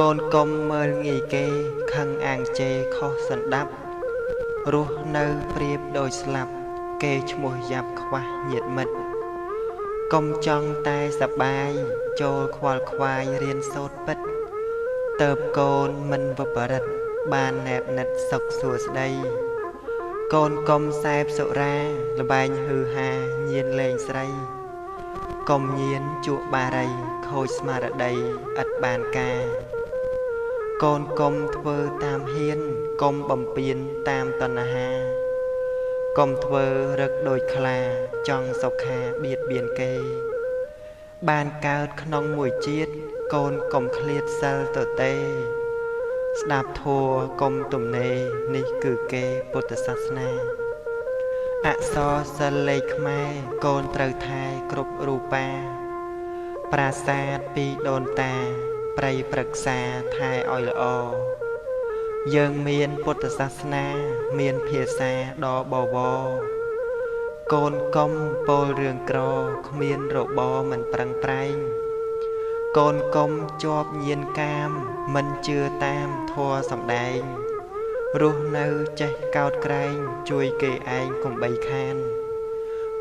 កូនកុំមើលងាយគេខឹងអាងជេរខុសសណ្ដាប់រស់នៅប្រៀបដូចស្លាប់គេឈ្មោះយ៉ាប់ខ្វះញាតិមិត្តកុំចង់តែសបាយចូលខ្វល់ខ្វាយរៀនសូត្រពិតទៅកូនមិនវបរិទ្ធបានណែបណិតសុខសួស្ដីកូនកុំសែបសុរាលបែងហឺហាញៀនលេងស្រីកុំញៀនជក់បារីខូចស្មារតីឥតបានការកូនកុំធ្វើតាមហ៊ានកុំបំពេញតាមតណ្ហាកុំធ្វើរឹកដូចខ្លាចង់សុខាបៀតបៀនគេបានកើតក្នុងមួយជាតិកូនកុំឃ្លាតសិលទទេស្ដាប់ធัวកុំទំនេរនេះគឺគេពុទ្ធសាសនាអក្សរសិលលេខខ្មែរកូនត្រូវថែគ្រប់រូបាប្រាសាទពីដូនតាព្រៃព្រឹក្សាថែឲ្យល្អយើងមានពុទ្ធសាសនាមានភាសាដ៏បវរកូនកុំពោលរឿងក្រគ្មានរបរមិនប្រឹងប្រែងកូនកុំជាប់ញៀនកាមមិនជឿតាមធម៌សម្ដែងរស់នៅចេះកោតក្រែងជួយគេឯងកុំបីខាន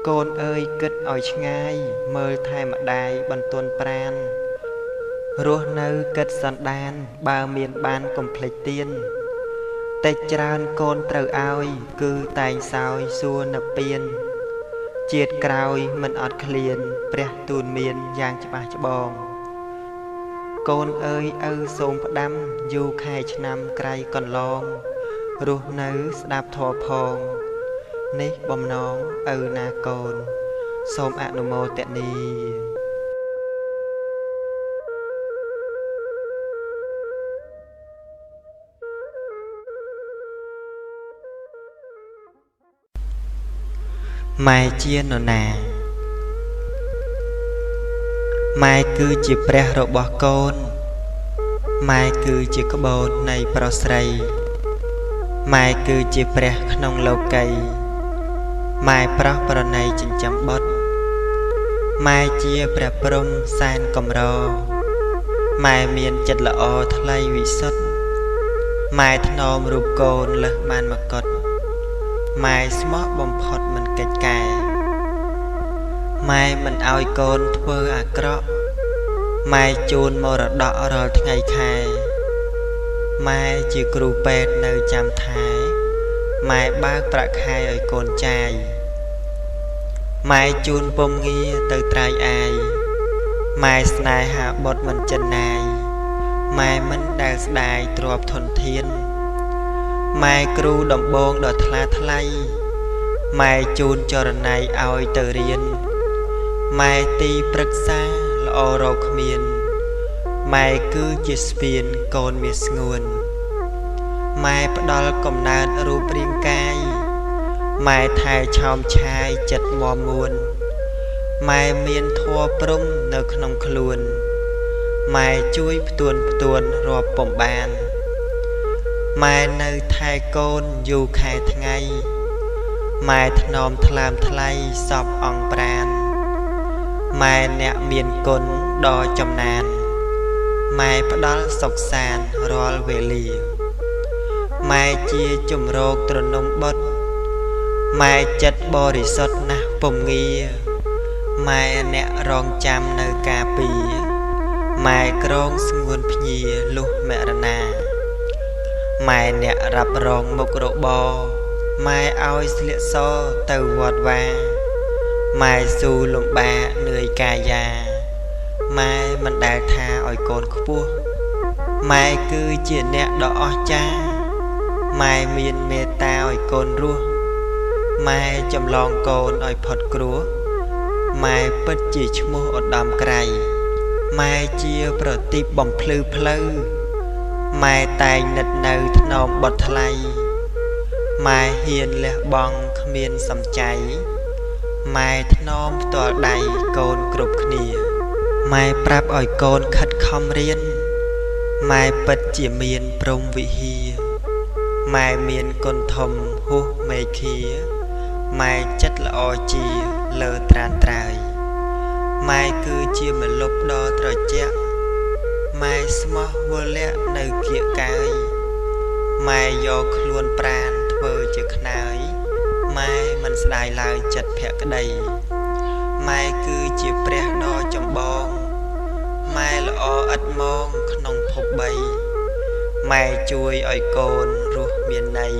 កូនអើយគិតឲ្យឆ្ងាយមើលថែម្ដាយបន្ទន់ប្រានរស់នៅគិតសន្តានបើមានបានកុំភ្លេចទៀនតែច្រើនកូនត្រូវឲ្យគឺតែងសោយសួរនៅពៀនជាតិក្រោយមិនអត់ឃ្លានព្រះទូលមានយ៉ាងច្បាស់ច្បងកូនអើយឪសូមផ្ដាំយូរខែឆ្នាំក្រៃកន្លងរស់នៅស្ដាប់ធម៌ផងនេះបំណងឪណាកូនសូមអនុមោទនាម៉ែជានរណាម៉ែគឺជាព្រះរបស់កូនម៉ែគឺជាក្បូននៃប្រុសស្រីម៉ែគឺជាព្រះក្នុងលោកីម៉ែប្រោះប្រណីចិញ្ចឹមបុត្រម៉ែជាព្រះព្រំសែនកំរម៉ែមានចិត្តល្អថ្លៃវិសុទ្ធម៉ែថ្នមរូបកូនលើសបានមកុដម៉ែស្មោះបំផុតមិនកិច្ចកែម៉ែមិនឲ្យកូនធ្វើអាក្រក់ម៉ែជូនមរតករាល់ថ្ងៃខែម៉ែជាគ្រូពេទ្យនៅចាំថែម៉ែបើកប្រាក់ខែឲ្យកូនចាយម៉ែជូនពំងារទៅត្រើយអាយម៉ែស្នេហាបុត្រមិនចិនណាយម៉ែមិនដែលស្ដាយទ្រព្យធនធានម៉ែគ្រូដំបងដ៏ថ្លាថ្លៃម៉ែជូនចរណៃឲ្យទៅរៀនម៉ែទីប្រឹក្សាល្អរកគ្មានម៉ែគឺជាស្ពានកូនមាសស្ងួនម៉ែផ្ដល់កំណើតរូបរាងកាយម៉ែថែឆោមឆាយចិត្តមមមួនម៉ែមានធម៌ព្រំនៅក្នុងខ្លួនម៉ែជួយផ្ទួនរាប់ពំបានម៉ែនៅថែកូនយូរខែថ្ងៃម៉ែថ្នមថ្លើមថ្លៃសពអង្គប្រានម៉ែអ្នកមានគុណដ៏ចំណានម៉ែផ្ដល់សុខសាន្តរាល់វេលាម៉ែជាជំរកទ្រនំបុត្រម៉ែចិត្តបរិសុទ្ធណាស់ពំងាម៉ែអ្នករងចាំនៅការពីម៉ែក្រងស្ងួនភ្ញាលុះមរណាម៉ែអ្នករ៉ាប់រងមុខរបរម៉ែឲ្យស្លៀកសទៅវត្តវាម៉ែស៊ូលំបាកនឿយកាយាម៉ែមិនដែលថាឲ្យកូនខ្ពស់ម៉ែគឺជាអ្នកដ៏អស្ចារ្យម៉ែមានមេត្តាឲ្យកូនរស់ម៉ែចម្លងកូនឲ្យផុតគ្រោះម៉ែពិតជាឈ្មោះឧត្តមក្រៃម៉ែជាប្រទីបបំភ្លឺផ្លូវម៉ែតែងនិតនៅថ្នមបុតថ្លៃម៉ែហ៊ានលះបង់គ្មានសំចៃម៉ែថ្នមផ្ទាល់ដៃកូនគ្រប់គ្នាម៉ែប្រាប់ឲ្យកូនខិតខំរៀនម៉ែពិតជាមានព្រំវិហារម៉ែមានគុណធំហួសមេឃាម៉ែចិត្តល្អជាលើត្រានត្រើយម៉ែគឺជាម្លប់ដ៏ត្រជាក់ ម៉ែស្មោះវល់លាក់នៅគៀកកាយម៉ែយកខ្លួនប្រាណធ្វើជាខ្នើយម៉ែមិនស្ដាយឡើយចិត្តភក្តីម៉ែគឺជាព្រះដ៏ចម្បងម៉ែល្អឥតមងក្នុងភព3ម៉ែជួយឲ្យកូនរស់មានន័យ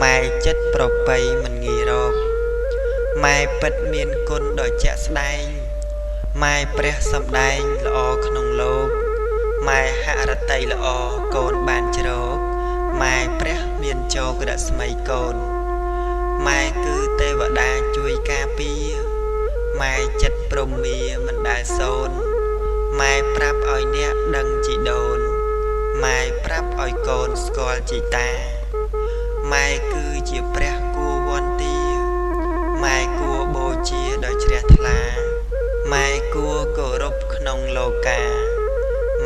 ម៉ែចិត្តប្រពៃមិនងាយរកម៉ែពិតមានគុណដ៏ជាក់ស្ដែងម៉ែព្រះសម្ដែងល្អក្នុងលោកម៉ែហរតីល្អកូនបានជ្រកម៉ែព្រះមានជោគរស្មីកូនម៉ែគឺទេវតាជួយការពារម៉ែចិត្តព្រំមាមិនដែលសូន្យម៉ែប្រាប់ឲ្យអ្នកដឹងជីដូនម៉ែប្រាប់ឲ្យកូនស្គាល់ជីតាម៉ែគឺជាព្រះគួរវន្តាម៉ែគួរបូជាដោយជ្រះថ្លាម៉ែគួរគោរពក្នុងលោកា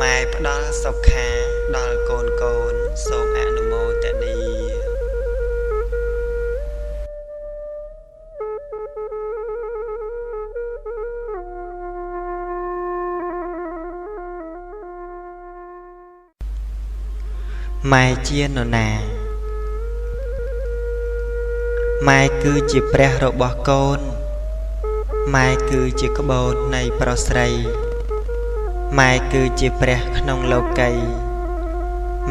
ម៉ែផ្ដល់សុខាដល់កូនកូនសូមអនុមោទនាម៉ែជានរណាម៉ែគឺជាព្រះរបស់កូនម៉ែគឺជាក្បូននៃប្រុសស្រីម៉ែគឺជាព្រះក្នុងលោកី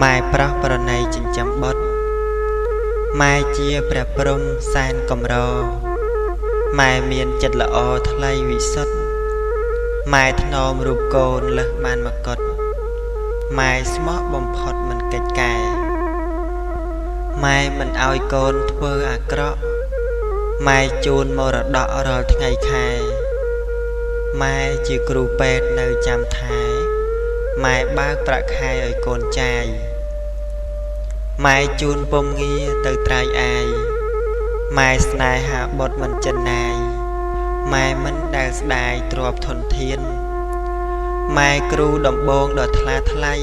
ម៉ែប្រោះប្រណីចិញ្ចឹមបុត្រម៉ែជាព្រះព្រំសែនកំរម៉ែមានចិត្តល្អថ្លៃវិសុទ្ធម៉ែថ្នមរូបកូនលើសបានមកុដម៉ែស្មោះបំផុតមិនកិច្ចកែម៉ែមិនឲ្យកូនធ្វើអាក្រក់ម៉ែជូនមរតករាល់ថ្ងៃខែម៉ែជាគ្រូពេទ្យនៅចាំថែម៉ែបើកប្រាក់ខែឲ្យកូនចាយម៉ែជូនពំងារទៅត្រើយអាយម៉ែស្នេហាបុត្រមិនចិនណាយម៉ែមិនដែលស្ដាយទ្រព្យធនធានម៉ែគ្រូដំបងដ៏ថ្លាថ្លៃ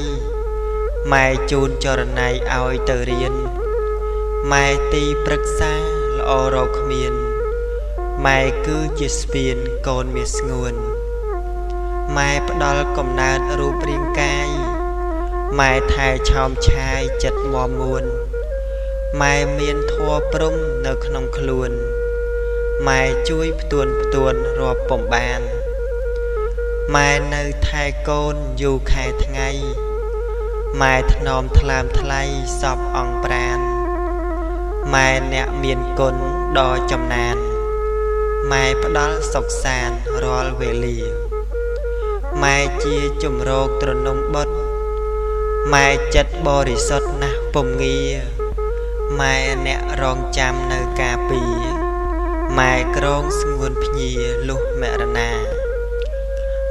ម៉ែជូនចរណៃឲ្យទៅរៀនម៉ែទីប្រឹក្សាល្អរកគ្មានម៉ែគឺជាស្ពានកូនមាសស្ងួនម៉ែផ្ដល់កំណើតរូបរាងកាយម៉ែថែឆោមឆាយចិត្តមមួនម៉ែមានធัวព្រំនៅក្នុងខ្លួនម៉ែជួយផ្ទួនរាប់ពំបានម៉ែនៅថែកូនយូរខែថ្ងៃម៉ែថ្នមថ្លើមថ្លៃសពអង្គប្រានម៉ែអ្នកមានគុណដ៏ចំណានម៉ែផ្ដល់សុខសាន្តរាល់វេលាម៉ែជាជំរកទ្រនំបុត្រម៉ែចិត្តបរិសុទ្ធណាស់ពំងាម៉ែអ្នករងចាំនៅការពីម៉ែក្រងស្ងួនភ្ញាលុះមរណា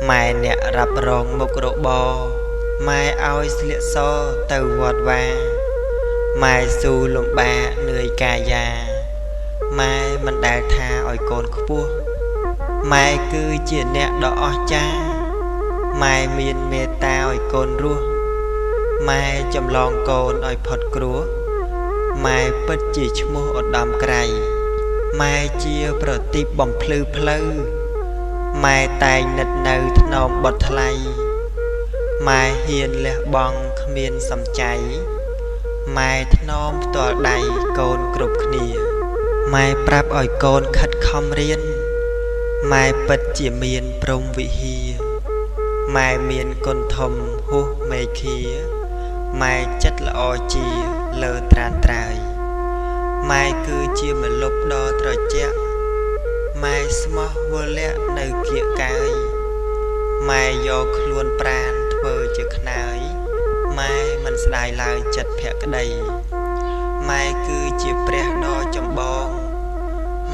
ម៉ែអ្នករ៉ាប់រងមុខរបរម៉ែឲ្យស្លៀកសទៅវត្តវាម៉ែស៊ូលំបាកនឿយកាយាម៉ែមិនដែលថាឲ្យកូនខ្ពស់ម៉ែគឺជាអ្នកដ៏អស្ចារ្យម៉ែមានមេត្តាឲ្យកូនរស់ម៉ែចម្លងកូនឲ្យផុតគ្រោះម៉ែពិតជាឈ្មោះឧត្តមក្រៃម៉ែជាប្រទីបបំភ្លឺផ្លូវម៉ែតែងនិតនៅថ្នមបុត្រថ្លៃម៉ែហ៊ានលះបង់គ្មានសំចៃម៉ែថ្នមផ្ទាល់ដៃកូនគ្រប់គ្នាម៉ែប្រាប់ឲ្យកូនខិតខំរៀនម៉ែពិតជាមានព្រំវិហារម៉ែមានគុណធំហួសមេឃាម៉ែចិត្តល្អជាលើត្រានត្រើយម៉ែគឺជាម្លប់ដ៏ត្រជាក់ម៉ែស្មោះវល់លាក់នៅគៀកកាយម៉ែយកខ្លួនប្រាណធ្វើជាខ្នើយម៉ែមិនស្ដាយឡើយចិត្តភក្តីម៉ែគឺជាព្រះដ៏ចម្បង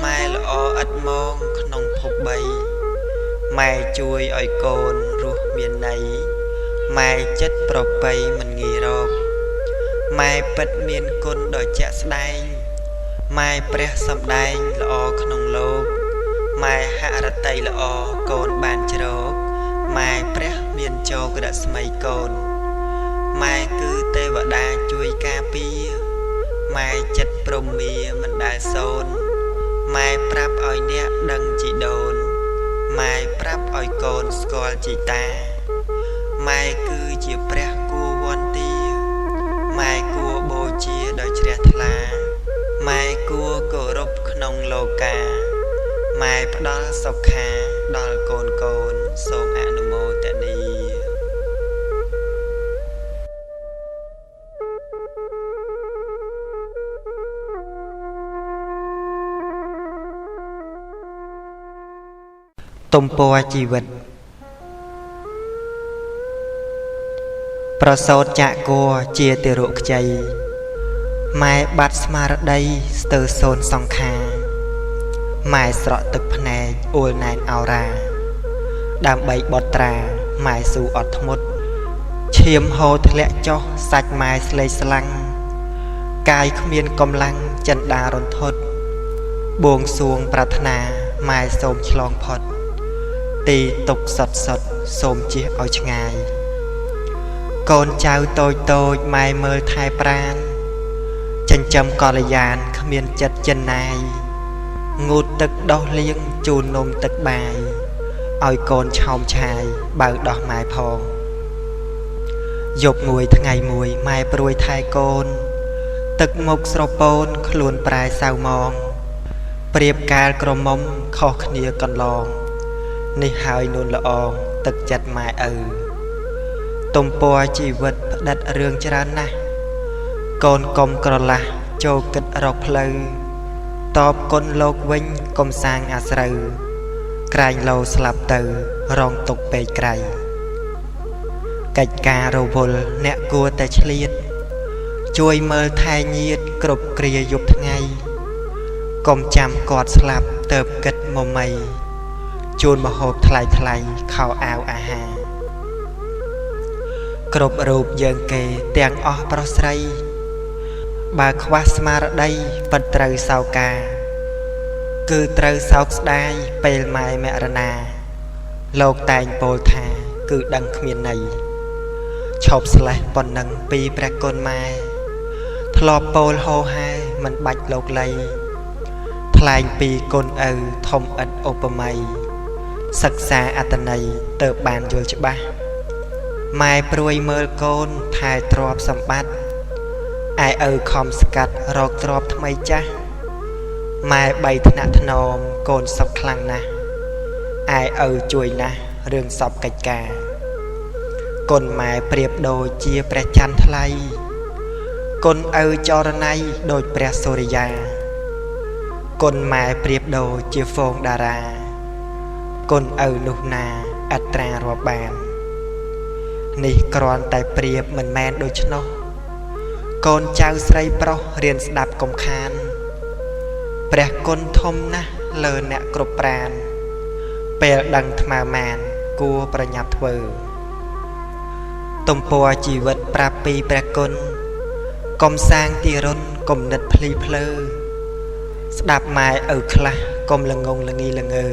ម៉ែល្អឥតមងក្នុងភព3ម៉ែជួយឲ្យកូនរស់មានន័យម៉ែចិត្តប្រពៃមិនងាយរកម៉ែពិតមានគុណដ៏ជាក់ស្ដែងម៉ែព្រះសម្ដែងល្អក្នុងលោកម៉ែហរតីល្អកូនបានជ្រកម៉ែព្រះមានជោគរស្មីកូនម៉ែគឺទេវតាជួយការពារម៉ែចិត្តព្រំមាមិនដែលសូន្យម៉ែប្រាប់ឲ្យអ្នកដឹងជីដូនម៉ែប្រាប់ឲ្យកូនស្គាល់ជីតាម៉ែ ម៉ែគឺជាព្រះគួរវន្តាម៉ែគួរបូជាដោយជ្រះថ្លាម៉ែគួរគោរពក្នុងលោកាម៉ែផ្ដល់សុខាដល់កូនកូនសូមអនុមោទនាទំព័រជីវិតប្រសូតចាក់គួរជាទារកខ្ចីម៉ែបាត់ស្មារតីស្ទើរសូន្យសង្ខារម៉ែស្រក់ទឹកភ្នែកអួលណែនអោរាដើម្បីបត់ត្រាម៉ែស៊ូអត់ធ្មត់ឈាមហូរធ្លាក់ចុះសាច់ម៉ែស្លេកស្លាំងកាយគ្មានកម្លាំងចិន្តារន្ធត់បួងសួងប្រាថ្នាម៉ែសូមឆ្លងផុតទីទុកសុតសូមជៀសឲ្យឆ្ងាយកូនចៅតូចម៉ែមើលថែប្រានចិញ្ចឹមកល្យានគ្មានចិត្តចិនណាយងូតទឹកដោះលាងជូននំទឹកបាយឲ្យកូនឆោមឆាយបើដោះម៉ែផងយប់មួយថ្ងៃមួយម៉ែព្រួយថែកូនទឹកមុខស្រពោនខ្លួនប្រែសៅម៉ងប្រៀបកាលក្រមុំខុសគ្នាកន្លងនេះហើយនួនល្អងទឹកចិត្តម៉ែឪទំព័រជីវិតផ្ដិតរឿងច្រើនណាស់កូនកុំក្រឡាស់ចូលគិតរកផ្លូវតបគុណលោកវិញកុំសាងអាស្រូវក្រែងលោស្លាប់ទៅរងទុកពេកក្រៃកិច្ចការរវល់អ្នកគួរតែឆ្លៀតជួយមើលថែញាតគ្រប់គ្រាយប់ថ្ងៃកុំចាំគាត់ស្លាប់ទៅគិតមមៃជូនម្ហូបថ្លៃខោអាវអាហារគ្រប់រូបយើងគេទាំងអស់ប្រុសស្រីបើខ្វះស្មារតីពិតត្រូវសោកាគឺត្រូវសោកស្ដាយពេលម៉ែមរណាលោកតែងពោលថាគឺដឹងគ្មានន័យឈប់ស្លេះប៉ុណ្ណឹងពីព្រះគុណម៉ែធ្លាប់ពោលហោហែមិនបាច់លោកលៃថ្លែងពីគុណឪធំឥតឧបមាសិក្សាអត្តន័យទៅបានយល់ច្បាស់ម៉ែព្រួយមើលកូនថែទ្រព្យសម្បត្តិឯឪខំស្កាត់រកទ្រព្យថ្មីចាស់ម៉ែបីថ្នាក់ថ្នមកូនសុខខ្លាំងណាស់ឯឪជួយណាស់រឿងសពកិច្ចការគុណម៉ែប្រៀបដូចជាព្រះច័ន្ទថ្លៃគុណឪចរណៃដូចព្រះសូរិយាគុណម៉ែប្រៀបដូចជាហ្វូងតារាគុណឪនោះណាអត្រារាប់បាននេះគ្រាន់តែប្រៀបមិនមែនដូច្នោះកូនចៅស្រីប្រុសរៀនស្ដាប់កុំខានព្រះគុណធំណាស់លើអ្នកគ្រប់ប្រានពេលដឹងថ្មើរម៉ានគួរប្រញាប់ធ្វើទំព័រជីវិតប្រាប់ពីព្រះគុណកុំសាងទីរុនគំនិតភ្លីភ្លើស្ដាប់ម៉ែឪខ្លះកុំល្ងងល្ងីល្ងើ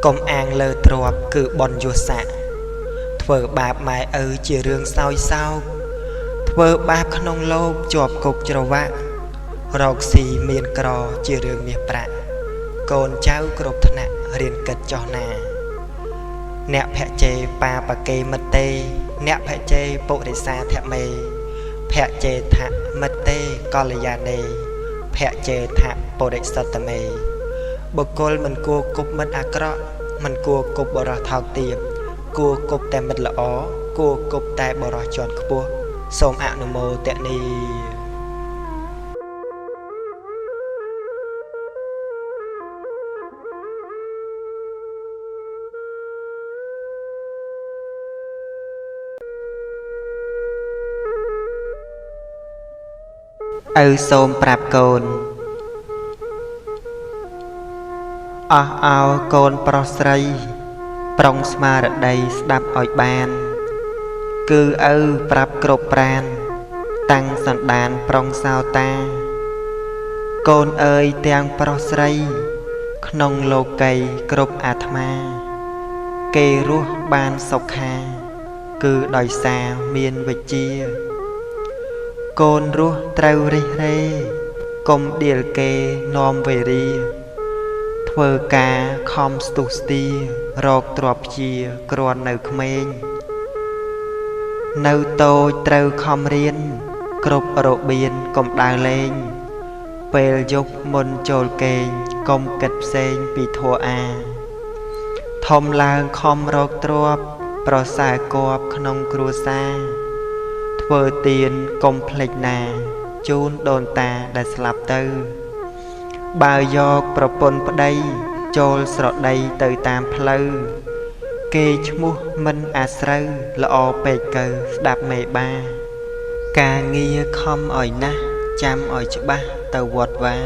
កុំអាងលើទ្រពគឺបនយុស័កធ្វើបាបម៉ែឪជារឿងសោយសោកធ្វើបាបក្នុងលោកជាប់គុកច្រវាក់រកស៊ីមានក្រជារឿងមាសប្រាក់កូនចៅគ្រប់ថ្នាក់រៀនគិតចោះណាអ្នកភជេបាបកេមិតទេអ្នកភជេពុរិសាធមេភជេថមិតទេកល្យាណេភជេថពុរិសតមេបុគ្គលមិនគួរគប់មិត្តអាក្រក់មិនគួរគប់បរោះថោកទាបគួរគប់តែមិត្តល្អគួរគប់តែបរោះជាន់ខ្ពស់សូមអនុមោទនាឪសូមប្រាប់កូនអស់អោកូនប្រុសស្រីប្រុងស្មារតីស្ដាប់ឲ្យបានគឺឪប្រាប់គ្រប់ប្រានតាំងសន្តានប្រុងសោតាកូនអើយទាំងប្រុសស្រីក្នុងលោកីគ្រប់អាត្មាគេរស់បានសុខាគឺដោយសារមានវិជ្ជាកូនរស់ត្រូវរិះរេកុំដៀលគេនាំវេរីធ្វើការខំស្ទុះស្ទារកទ្រព្យជាគ្រាន់នៅក្មេង នៅតូចត្រូវខំរៀនគ្រប់របៀនកុំដើរលេងពេលយប់មុនចូលគេងកុំគិតផ្សេងពីធัวអាធំឡើងខំរកទ្រព្យប្រសើរគប់ក្នុងគ្រួសារធ្វើទានកុំភ្លេចណាជូនដូនតាដែលស្លាប់ទៅបើយកប្រពន្ធប្តីចូលស្រដីទៅតាមផ្លូវគេឈ្មោះមិនអាស្រូវល្អពេកកើស្ដាប់មេបាការងារខំឲ្យណាស់ចាំឲ្យច្បាស់ទៅវត្តវា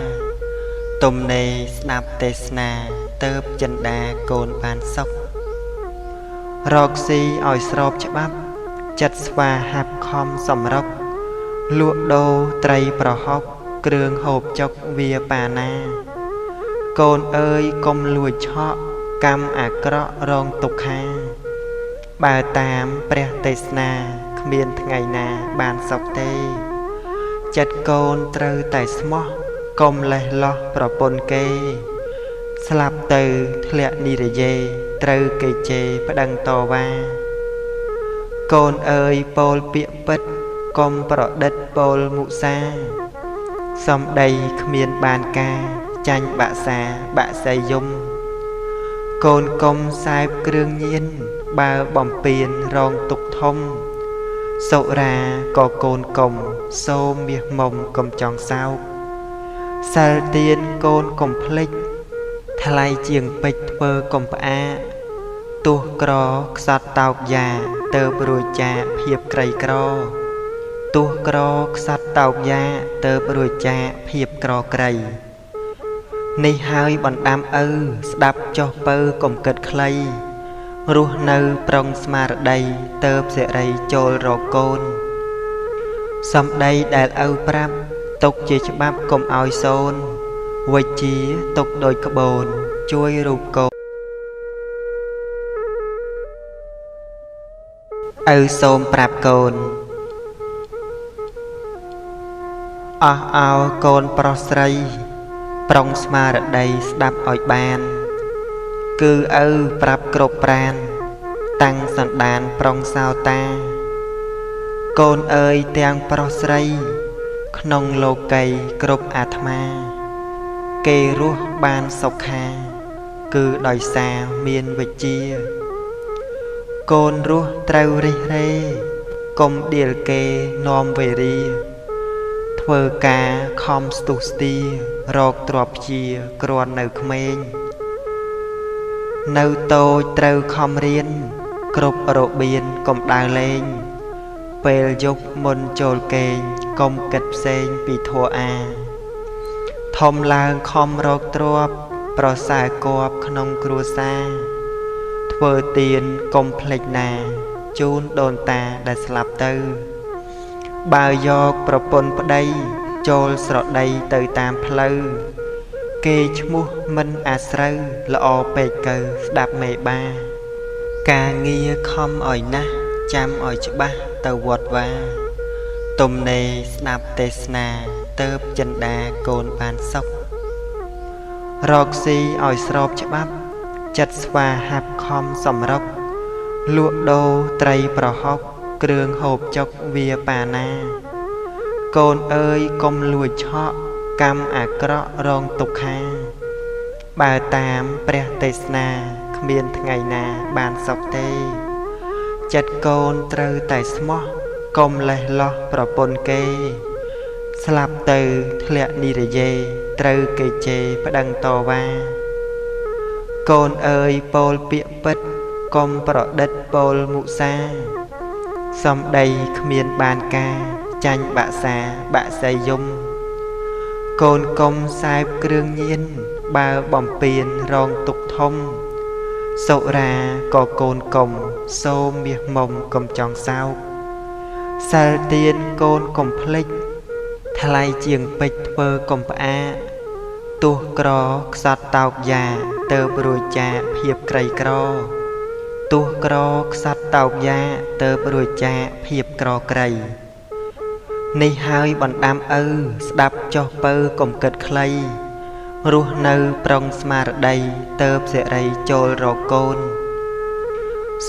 ទំនេរស្ដាប់ទេសនាទៅបចិន្តាកូនបានសុខរកស៊ីឲ្យស្របច្បាប់ចិត្តស្វាហាប់ខំសម្រុកលក់ដូរត្រីប្រហុកគ្រឿងហូបចុកវាបាណាកូនអើយកុំលួចឆក់កម្មអាក្រក់រងទុក្ខាបើតាមព្រះទេសនាគ្មានថ្ងៃណាបានសុខទេចិត្តកូនត្រូវតែស្មោះកុំលេះលោះប្រពន្ធគេស្លាប់ទៅធ្លាក់និរយេត្រូវគេជេរប្តឹងតវ៉ាកូនអើយពោលពាក្យពិតកុំប្រឌិតពោលមុសាសំដីគ្មានបានការចាញ់បាក់សាបាក់សៃយំកូនកុំសែបគ្រឿងញៀនបើបំពេញរងទុកធំសុរាក៏កូនកុំសូមមាសមុំកុំចង់សោកសិលទានកូនកុំភ្លេចថ្លៃជាងពេជ្រធ្វើកុំផ្អាកទោះក្រខ្សត់តោកយ៉ាទៅរួចចាភាពក្រីក្រទោះក្រខ្សត់តោកយ៉ាទៅរួចចាភាពក្រក្រីនេះហើយបណ្ដាំឪស្ដាប់ចុះពៅកុំគិតខ្លីរស់នៅប្រុងស្មារតីទៅសិរីចូលរកកូនសំដីដែលឪប្រាប់ទុកជាច្បាប់កុំឲ្យសូនវិជ្ជាទុកដូចក្បូនជួយរូបកូនឪសូមប្រាប់កូនអស់អោកូនប្រុសស្រីប្រុងស្មារតីស្ដាប់ឲ្យបានគឺឪប្រាប់គ្រប់ប្រានតាំងសន្តានប្រុងសោតាកូនអើយទាំងប្រុសស្រីក្នុងលោកីគ្រប់អាត្មាគេរស់បានសុខាគឺដោយសារមានវិជ្ជាកូនរស់ត្រូវរិះរេកុំដៀលគេនាំវេរីធ្វើការខំស្ទុះស្ទារកទ្រព្យជាគ្រាន់នៅក្មេងនៅតូចត្រូវខំរៀនគ្រប់របៀនកុំដើរលេងពេលយប់មុនចូលគេងកុំគិតផ្សេងពីធัวអាធំឡើងខំរកទ្រព្យប្រសើរគប់ក្នុងគ្រួសារធ្វើទានកុំភ្លេចណាជូនដូនតាដែលស្លាប់ទៅបើយកប្រពន្ធប្តីចូលស្រដីទៅតាមផ្លូវគេឈ្មោះមិនអាស្រូវល្អពេកកើស្ដាប់មេបាការងារខំឲ្យណាស់ចាំឲ្យច្បាស់ទៅវត្តវាទំនេរស្ដាប់ទេសនាទៅបចិន្តាកូនបានសុខរកស៊ីឲ្យស្របច្បាប់ចិត្តស្វាហាប់ខំសម្រុកលក់ដូរត្រីប្រហុកគ្រឿងហូបចុកវាបាណាកូនអើយកុំលួចឆក់កម្មអាក្រក់រងទុក្ខាបើតាមព្រះទេសនាគ្មានថ្ងៃណាបានសុខទេចិត្តកូនត្រូវតែស្មោះកុំលេះលោះប្រពន្ធគេស្លាប់ទៅធ្លាក់និរយេត្រូវគេជេរប្តឹងតវ៉ាកូនអើយពោលពាក្យពិតកុំប្រឌិតពោលមុសាសំដីគ្មានបានការចាញ់បាក់សាបាក់សៃយំកូនកុំសែបគ្រឿងញៀនបើបំពេញរងទុកធំសុរាក៏កូនកុំសូមមាសមុំកុំចង់សោកសិលទានកូនកុំភ្លេចថ្លៃជាងពេជ្រធ្វើកុំផ្អាកទោះក្រខ្សត់តោកយ៉ាទៅរួចចាភាពក្រីក្រទោះក្រខ្សត់តោកយ៉ាទៅរួចចាភាពក្រក្រីនេះហើយបណ្ដាំឪស្ដាប់ចុះពៅកុំគិតខ្លីរស់នៅប្រុងស្មារតីទៅសិរីចូលរកកូន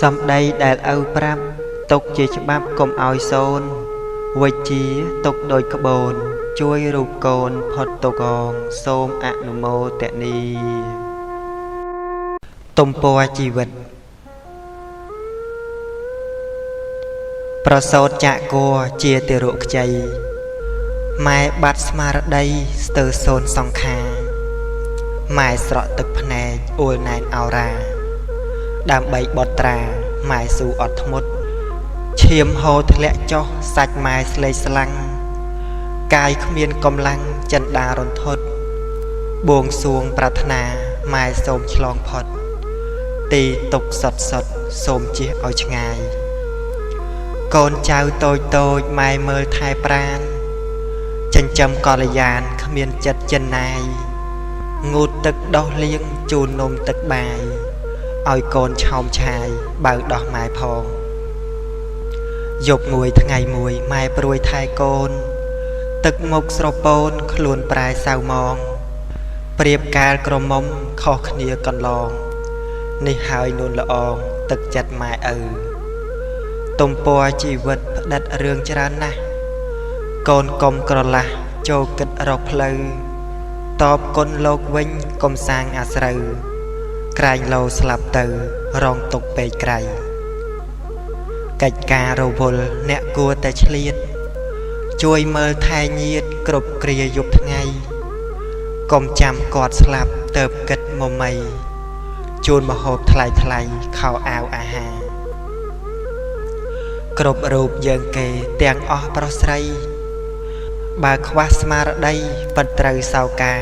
សំដីដែលឪប្រាប់ ទុកជាច្បាប់កុំឲ្យសូនវិជ្ជាទុកដោយក្បូនជួយរូបកូនផុតទុកងសូមអនុមោទនីទំព័រជីវិតប្រសោតចាក់គួរជាទារុខ្ចីម៉ែបាត់ស្មារតីស្ទើរសូនសង្ខារម៉ែស្រក់ទឹកភ្នែកអួលណែនអោរាដើម្បីបត់ត្រាម៉ែស៊ូអត់ធ្មត់ឈាមហូរធ្លាក់ចុះសាច់ម៉ែស្លេកស្លាំងកាយគ្មានកម្លាំងចិន្តារន្ធត់បួងសួងប្រាថ្នាម៉ែសូមឆ្លងផុតទីទុកសត់សូមជៀសឲ្យឆ្ងាយកូនចៅតូចម៉ែមើលថែប្រានចិញ្ចឹមកល្យានគ្មានចិត្តចិនណាយងូតទឹកដោះលៀងជូននំទឹកបាយឲ្យកូនឆោមឆាយបើដោះម៉ែផងយប់មួយថ្ងៃមួយម៉ែព្រួយថែកូនទឹកមុខស្រពោនខ្លួនប្រែសៅមងប្រៀបកាលក្រមុំខុសគ្នាកន្លងនេះហើយនួនល្អងទឹកចិត្តម៉ែឪទំព័រជីវិតផ្ដិតរឿងច្រើនណាស់កូនកុំក្រឡាស់ចូលគិតរកផ្លូវតបគុណលោកវិញកុំសាងអាស្រូវក្រែងលោស្លាប់ទៅរងទុកពេកក្រៃកិច្ចការរវល់អ្នកគួរតែឆ្លៀតជួយមើលថែញាតគ្រប់គ្រាយប់ថ្ងៃកុំចាំគាត់ស្លាប់ទៅគិតមមៃជូនមហូបថ្លៃខោអាវអាហារគ្រប់រូបយើងគេទាំងអស់ប្រុសស្រីបើខ្វះស្មារតីពិតត្រូវសោកា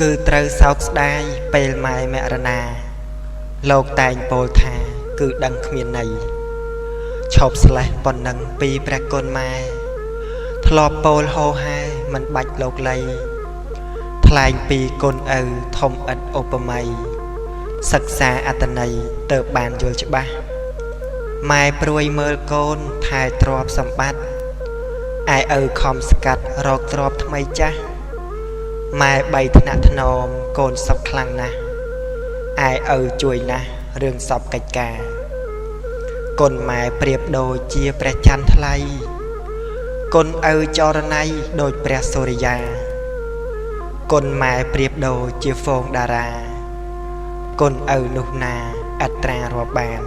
គឺត្រូវសោកស្ដាយពេលម៉ែមរណាលោកតែងពោលថាគឺដឹងគ្មានន័យឈប់ស្លេះប៉ុណ្ណឹងពីព្រះគុណម៉ែធ្លាប់ពោលហោហែមិនបាច់លោកលៃថ្លែងពីគុណឪធំឥតឧបមាសិក្សាអត្តន័យទៅបានយល់ច្បាស់ម៉ែព្រួយមើលកូនថែទ្រព្យសម្បត្តិឯឪខំស្កាត់រកទ្រព្យថ្មីចាស់ម៉ែបីថ្នាក់ថ្នមកូនសពខ្លាំងណាស់ឯឪជួយណាស់រឿងសពកិច្ចការគុណម៉ែប្រៀបដូចជាព្រះច័ន្ទថ្លៃគុណឪចរណៃដូចព្រះសូរិយាគុណម៉ែប្រៀបដូចជាហ្វូងតារាគុណឪនោះណាអត្រារាប់បាន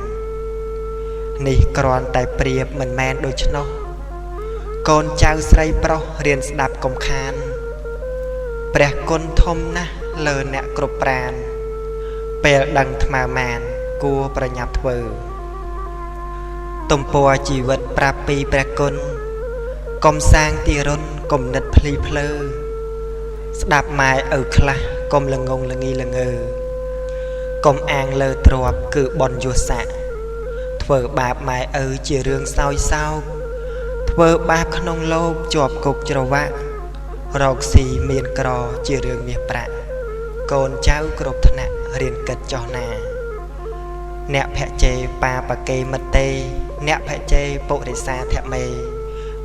នេះគ្រាន់តែប្រៀបមិនមែនដូច្នោះកូនចៅស្រីប្រុសរៀនស្ដាប់កុំខានព្រះគុណធំណាស់លើអ្នកគ្រប់ប្រានពេលដឹងថ្មើរម៉ានគួរប្រញាប់ធ្វើទំព័រជីវិតប្រាប់ពីព្រះគុណកុំសាងទីរុនគំនិតភ្លីភ្លើស្ដាប់ម៉ែឪខ្លះកុំល្ងងល្ងីល្ងើកុំអាងលើទ្រពគឺបនយុស័កធ្វើបាបម៉ែឪជារឿងសោយសោកធ្វើបាបក្នុងលោកជាប់គុកច្រវាក់រកស៊ីមានក្រជារឿងមាសប្រាក់កូនចៅគ្រប់ថ្នាក់រៀនគិតចោះណាអ្នកភជេបាបកេមិតទេអ្នកភជេពុរិសាធមេ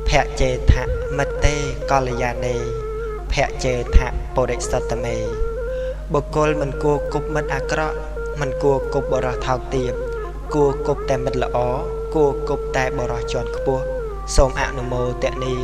ភជេថមិតទេកល្យានេភជេថពុរិសតមេបុគ្គលមិនគួរគប់មិត្តអាក្រក់មិនគួរគប់បរោះថោកទាបគួរគប់តែមិត្តល្អគួរគប់តែបរោះជាន់ខ្ពស់សូមអនុមោទនា